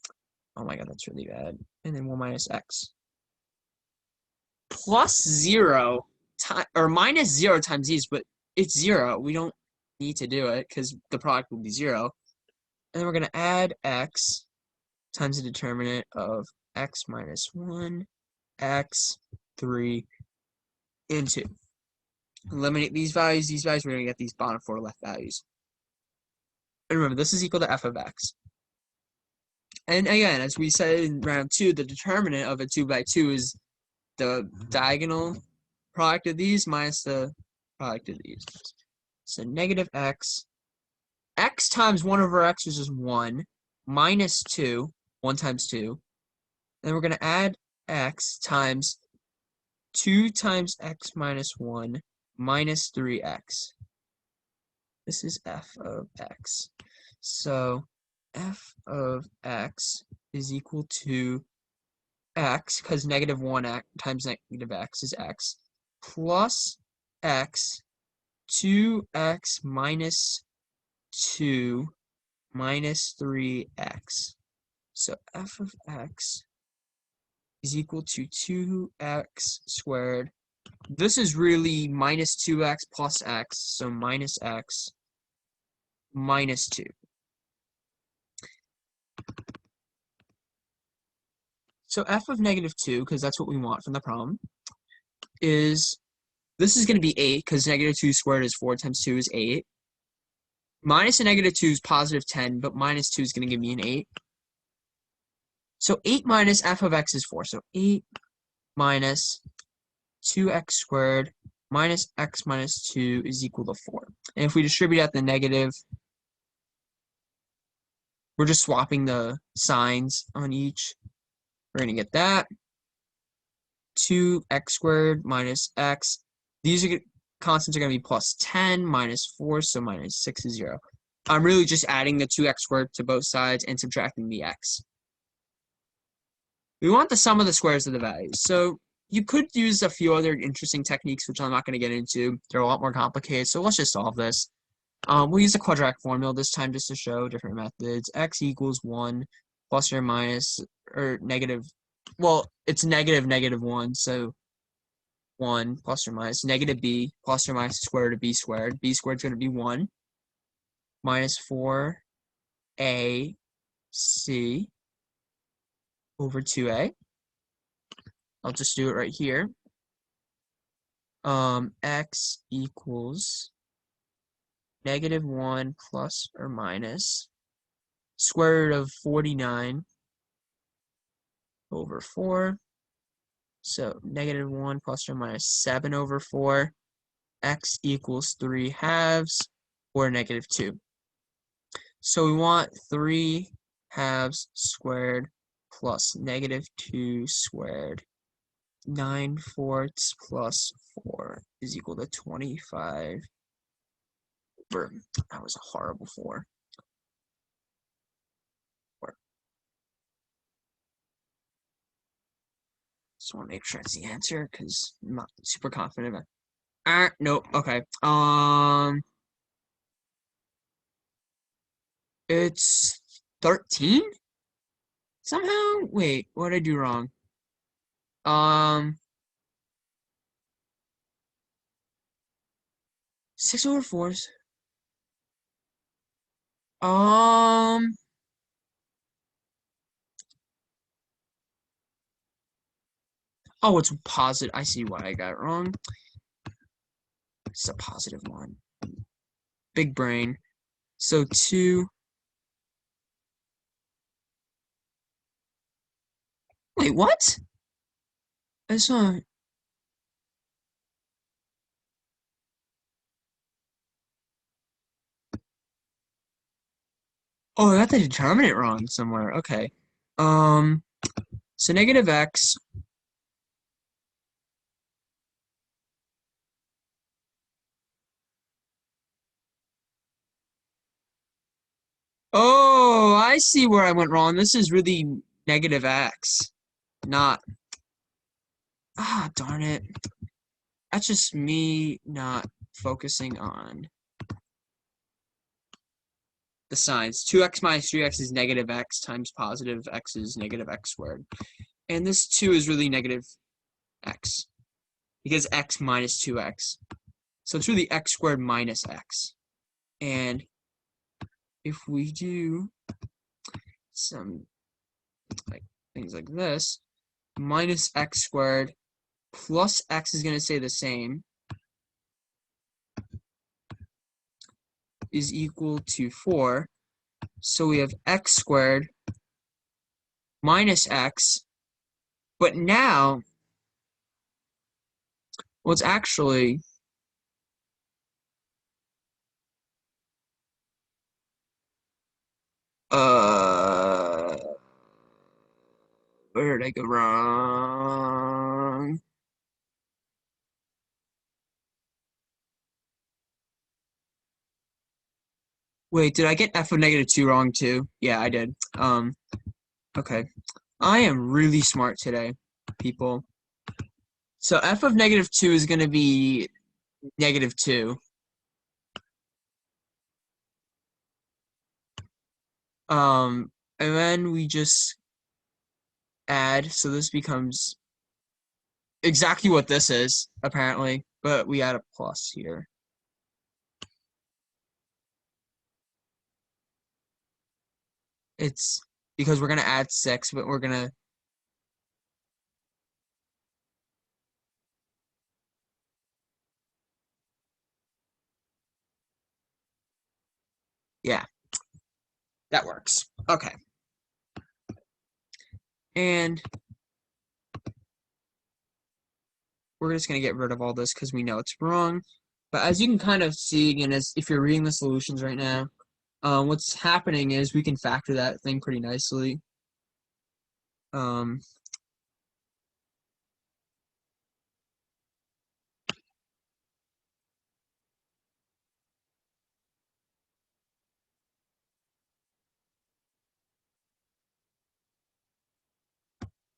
my god, that's really bad. And then 1 minus x. Plus 0, or minus 0 times these, but it's 0. We don't need to do it because the product will be 0. And then we're going to add x times the determinant of x minus 1, x, 3, and 2. Eliminate these values, we're going to get these bottom four left values. And remember, this is equal to f of x. And again, as we said in round 2, the determinant of a 2x2 is the diagonal product of these minus the product of these. So negative x. X times 1 over x is just 1. Minus 2. 1 times 2. Then we're going to add x times 2 times x minus 1 minus 3x. This is f of x. So f of x is equal to x, because negative 1 times negative x is x, plus x, 2x minus 2 minus 3x. So f of x is equal to 2x squared. This is really minus 2x plus x, so minus x minus 2. So f of negative 2, because that's what we want from the problem, is, this is going to be 8, because negative 2 squared is 4 times 2 is 8. Minus a negative 2 is positive 10, but minus 2 is going to give me an 8. So 8 minus f of x is 4. So 8 minus 2x squared minus x minus 2 is equal to 4. And if we distribute out the negative, we're just swapping the signs on each. We're going to get that. 2x squared minus x. These are constants are going to be plus 10 minus 4, so minus 6 is 0. I'm really just adding the 2x squared to both sides and subtracting the x. We want the sum of the squares of the values. So you could use a few other interesting techniques, which I'm not going to get into. They're a lot more complicated, so let's just solve this. We'll use the quadratic formula this time just to show different methods. X equals 1 plus or minus, or negative, well, it's -1, so 1 plus or minus negative b plus or minus the square root of b squared. B squared is going to be 1 minus 4ac over 2a. I'll just do it right here. X equals -1 plus or minus square root of 49 over 4. So -1 plus or minus 7 over 4. X equals 3 halves, or -2. So we want 3 halves squared plus -2 squared. 9/4 plus 4 is equal to 25 over, that was a horrible 4. Just want to make sure it's the answer because I'm not super confident about it. Nope. Okay. It's 13? Somehow? Wait, what did I do wrong? 6 over 4s. Oh, it's positive. I see why I got it wrong. It's a positive one. Big brain. So 2. Wait, what? I saw. Oh, I got the determinant wrong somewhere. Okay. So negative x. Oh, I see where I went wrong. This is really negative x, not. Ah, darn it. That's just me not focusing on the signs. 2x minus 3x is negative x times positive x is negative x squared. And this 2 is really negative x because x minus 2x. So it's really x squared minus x. And if we do some like things like this, minus x squared plus x is going to stay the same is equal to 4. So we have x squared minus x. But now, well, it's actually where did I go wrong? Wait, did I get f of -2 wrong too? Yeah, I did. Okay. I am really smart today, people. So f of -2 is going to be -2. And then we just add, so this becomes exactly what this is, apparently, but we add a plus here. It's because we're going to add 6, but we're going to yeah, that works. Okay. And we're just going to get rid of all this because we know it's wrong. But as you can kind of see, again, as if you're reading the solutions right now, what's happening is we can factor that thing pretty nicely.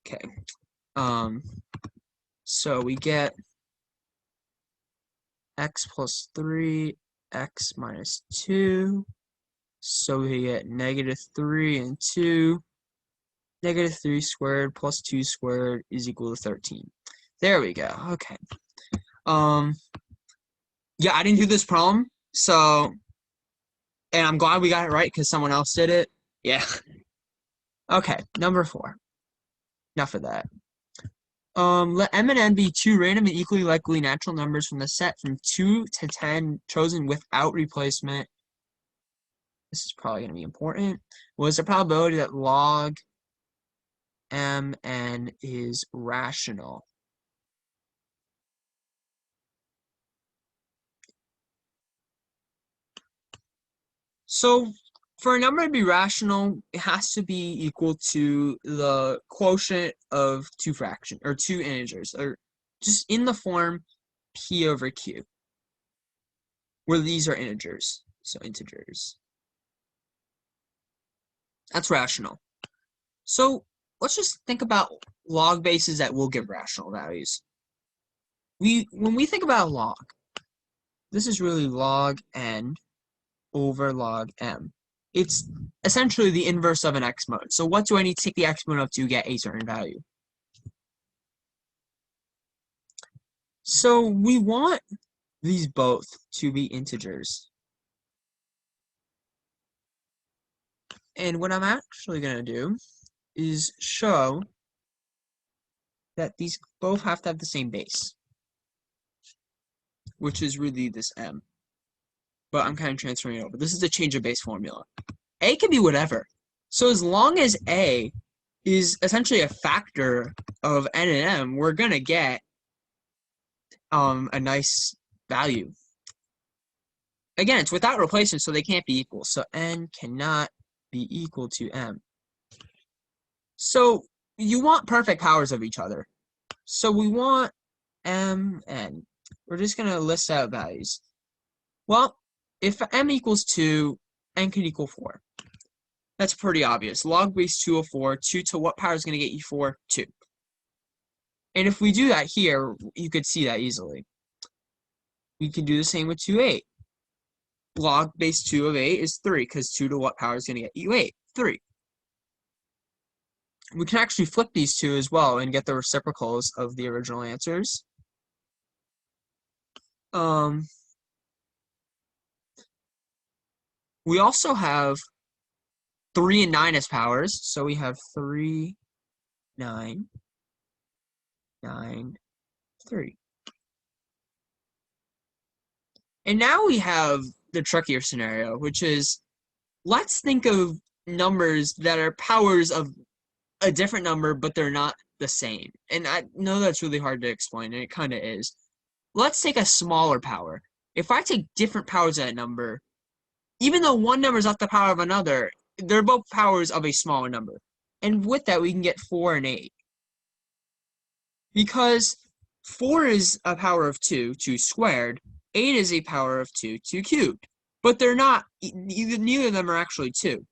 Okay. So we get x plus 3, x minus 2. So we get -3 and 2. -3 squared plus 2 squared is equal to 13. There we go. Okay. Yeah, I didn't do this problem, so, and I'm glad we got it right because someone else did it. Yeah. Okay, number 4. Enough of that. Let m and n be two random and equally likely natural numbers from the set from 2 to 10 chosen without replacement. This is probably going to be important. What is the probability that log mn is rational? So for a number to be rational, it has to be equal to the quotient of two fractions or two integers, or just in the form p over q, where these are integers. So integers. That's rational. So let's just think about log bases that will give rational values. When we think about log, this is really log n over log m. It's essentially the inverse of an exponent. So what do I need to take the exponent of to get a certain value? So we want these both to be integers. And what I'm actually going to do is show that these both have to have the same base, which is really this m. But I'm kind of transferring it over. This is the change of base formula. A can be whatever. So as long as A is essentially a factor of n and m, we're going to get a nice value. Again, it's without replacement, so they can't be equal. So n cannot be equal to m. So you want perfect powers of each other. So we want m, n. We're just going to list out values. Well, if m equals 2, n can equal 4. That's pretty obvious. Log base 2 of 4. 2 to what power is going to get you 4? 2. And if we do that here, you could see that easily. We can do the same with 2, 8. Log base 2 of 8 is 3, because 2 to what power is going to get you 8? 3. We can actually flip these two as well and get the reciprocals of the original answers. We also have 3 and 9 as powers, so we have 3, 9, 9, 3. And now we have the trickier scenario, which is, let's think of numbers that are powers of a different number, but they're not the same. And I know that's really hard to explain, and it kind of is. Let's take a smaller power. If I take different powers of that number, even though one number is not the power of another, they're both powers of a smaller number. And with that, we can get 4 and 8. Because 4 is a power of 2, 2 squared. 8 is a power of 2, 2 cubed. But they're not, neither of them are actually 2.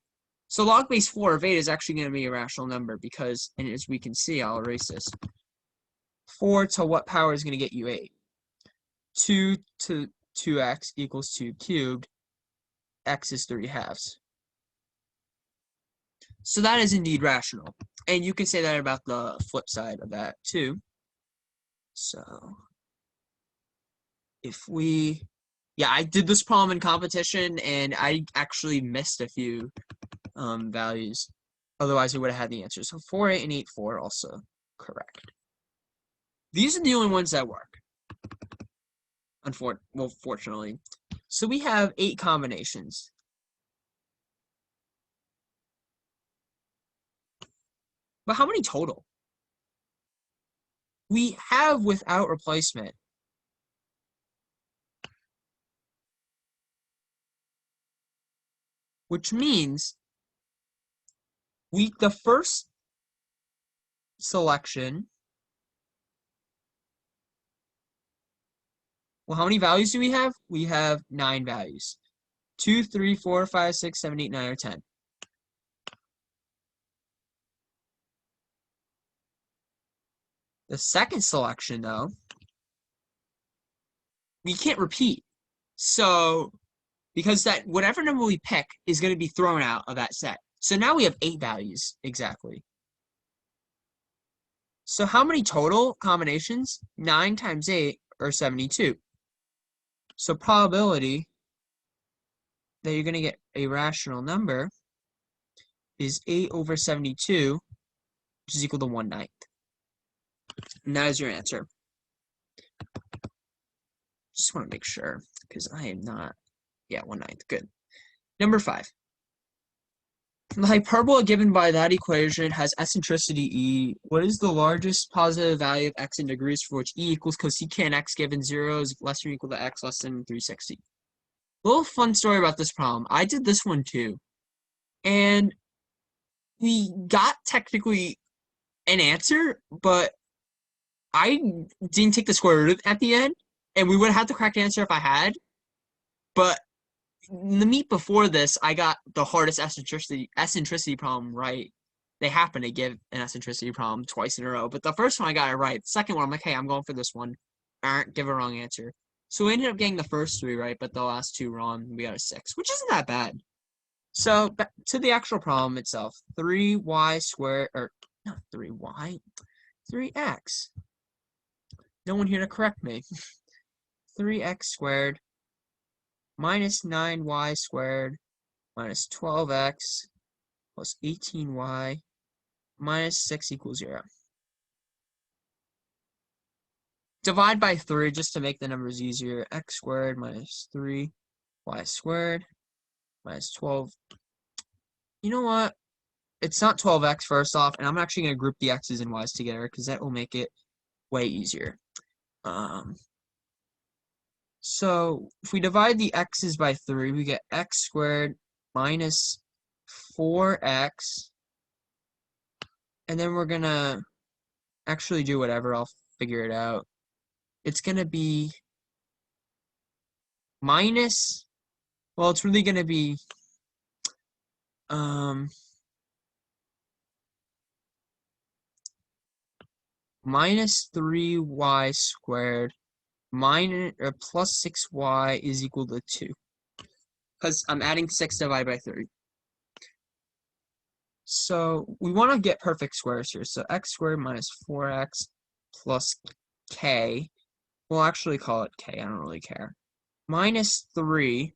So log base 4 of 8 is actually going to be a rational number because, and as we can see, I'll erase this. 4 to what power is going to get you 8? 2 to 2x equals 2 cubed. X is 3/2. So that is indeed rational. And you can say that about the flip side of that too. So if we, yeah, I did this problem in competition and I actually missed a few values. Otherwise, we would have had the answer. So 4, 8, and 8, 4 also correct. These are the only ones that work. Fortunately. So we have 8 combinations. But how many total? We have without replacement. Which means the first selection, well, how many values do we have? We have 9 values. 2, 3, 4, 5, 6, 7, 8, 9, or 10. The second selection, though, we can't repeat. So because that whatever number we pick is going to be thrown out of that set. So now we have 8 values exactly. So how many total combinations? 9 times 8 or 72. So probability that you're going to get a rational number is 8 over 72, which is equal to 1/9. And that is your answer. Just want to make sure, because I am not. Yeah, 1/9. Good. Number 5. The hyperbola given by that equation has eccentricity e. What is the largest positive value of x in degrees for which e equals cosecant x given 0 is less than or equal to x less than 360? Little fun story about this problem. I did this one too. And we got technically an answer, but I didn't take the square root at the end, and we would have had the correct answer if I had. But the meet before this, I got the hardest eccentricity problem right. They happen to give an eccentricity problem twice in a row, but the first one I got it right. The second one, I'm like, hey, I'm going for this one. Give a wrong answer. So we ended up getting the first 3 right, but the last 2 wrong. We got a 6, which isn't that bad. So back to the actual problem itself. 3y squared, or not 3y, 3x. No one here to correct me. 3x squared minus 9y squared minus 12x plus 18y minus 6 equals 0. Divide by 3 just to make the numbers easier. X squared minus 3y squared minus 12. You know what? It's not 12x first off, and I'm actually going to group the x's and y's together because that will make it way easier. So if we divide the x's by 3, we get x squared minus 4x, and then we're gonna actually do whatever, I'll figure it out. It's gonna be minus, well, it's really gonna be minus 3y squared minus or plus 6y is equal to 2, because I'm adding 6 divided by 3. So we want to get perfect squares here. So x squared minus 4x plus k, we'll actually call it k, I don't really care, minus 3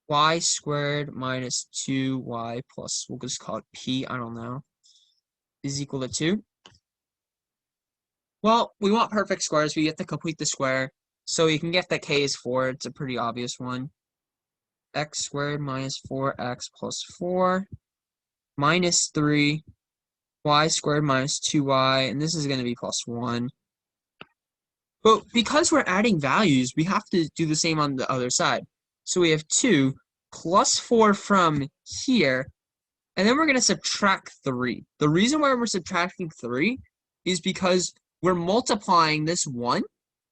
y squared minus 2y plus, we'll just call it p, I don't know, is equal to 2. Well, we want perfect squares. We get to complete the square. So you can get that k is 4. It's a pretty obvious one. X squared minus 4x plus 4 minus 3 y squared minus 2y, and this is going to be plus 1. But because we're adding values, we have to do the same on the other side. So we have 2 plus 4 from here, and then we're going to subtract 3. The reason why we're subtracting 3 is because we're multiplying this 1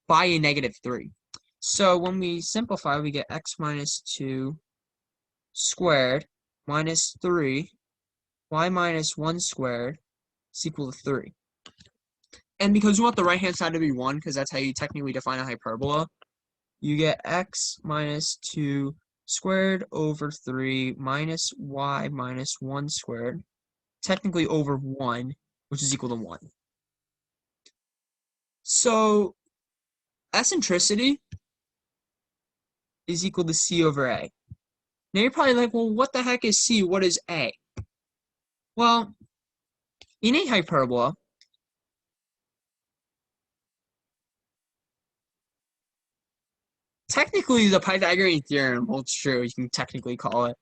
by a negative 3. So when we simplify, we get x minus 2 squared minus 3 y minus 1 squared is equal to 3. And because we want the right-hand side to be 1, because that's how you technically define a hyperbola, you get x minus 2 squared over 3 minus y minus 1 squared, technically over 1, which is equal to 1. So eccentricity is equal to c over a. Now you're probably like, well, what the heck is c? What is a? Well, in a hyperbola, technically the Pythagorean theorem holds true. You can technically call it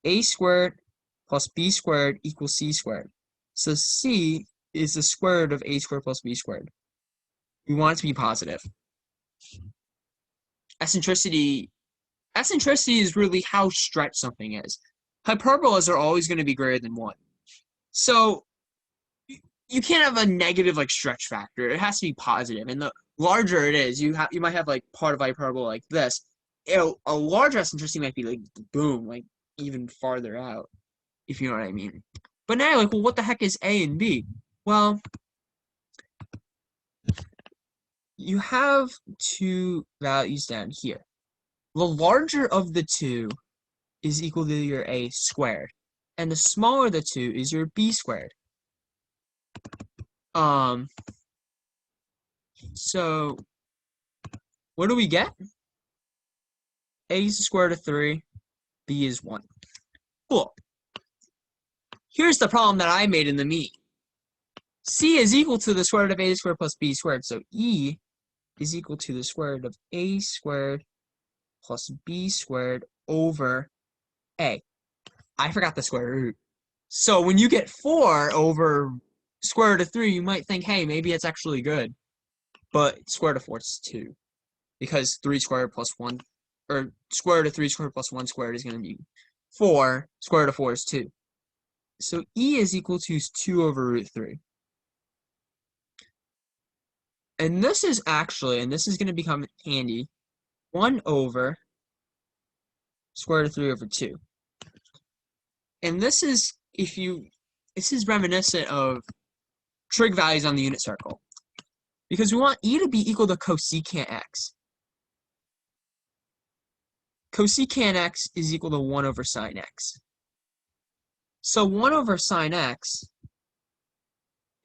a squared plus b squared equals c squared. So c is the square root of a squared plus b squared. We want it to be positive. Eccentricity is really how stretched something is. Hyperbolas are always going to be greater than 1. So you can't have a negative like stretch factor. It has to be positive. And the larger it is, you might have like part of hyperbola like this. A larger eccentricity might be like boom, like even farther out, if you know what I mean. But now you're like, well, what the heck is a and b? Well, you have 2 values down here. the larger of the two is equal to your a squared, and the smaller of the two is your b squared. So what do we get? A is the square root of 3, b is 1. Cool. Here's the problem that I made in the mean. C is equal to the square root of a squared plus b squared, so E is equal to the square root of a squared plus b squared over a. I forgot the square root. So when you get 4 over square root of 3, you might think, hey, maybe it's actually good. But square root of 4 is 2. Because 3 squared plus 1, or square root of 3 squared plus 1 squared is going to be 4. Square root of 4 is 2. So E is equal to 2 over root 3. And this is actually, and this is going to become handy, 1 over square root of 3 over 2. And this is, this is reminiscent of trig values on the unit circle. Because we want E to be equal to cosecant x. Cosecant x is equal to 1 over sine x. So 1 over sine x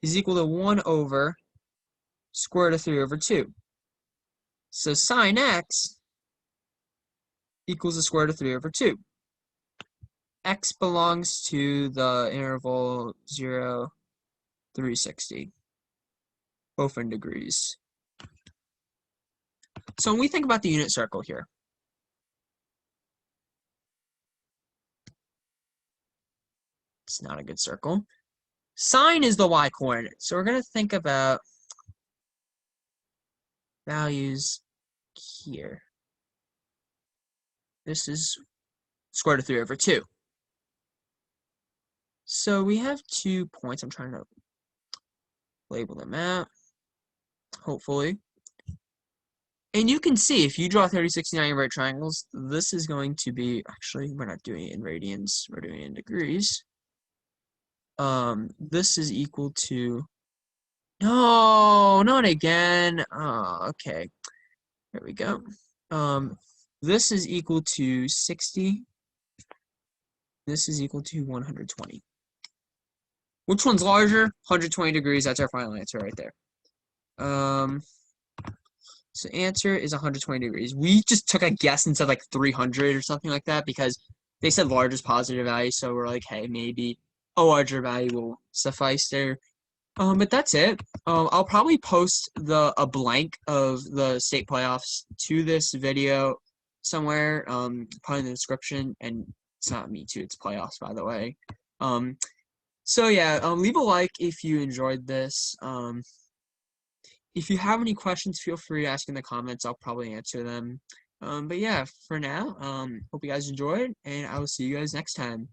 is equal to 1 over square root of 3 over 2. So sine x equals the square root of 3 over 2. X belongs to the interval 0, 360, both in degrees. So when we think about the unit circle here, it's not a good circle. Sine is the y-coordinate, so we're going to think about values here. This is square root of 3 over 2. So we have 2 points. I'm trying to label them out, hopefully. And you can see, if you draw 30, 60, 90 right triangles, this is going to be, actually, we're not doing it in radians, we're doing it in degrees. This is equal to, no, not again. Oh, okay. There we go. This is equal to 60. This is equal to 120. Which one's larger? 120 degrees. That's our final answer right there. So answer is 120 degrees. We just took a guess and said like 300 or something like that because they said largest positive value. So we're like, hey, maybe a larger value will suffice there. But that's it. I'll probably post a blank of the state playoffs to this video somewhere, probably in the description. And it's not me too, it's playoffs, by the way. So yeah, leave a like if you enjoyed this. If you have any questions, feel free to ask in the comments. I'll probably answer them. But yeah, for now, hope you guys enjoyed, and I will see you guys next time.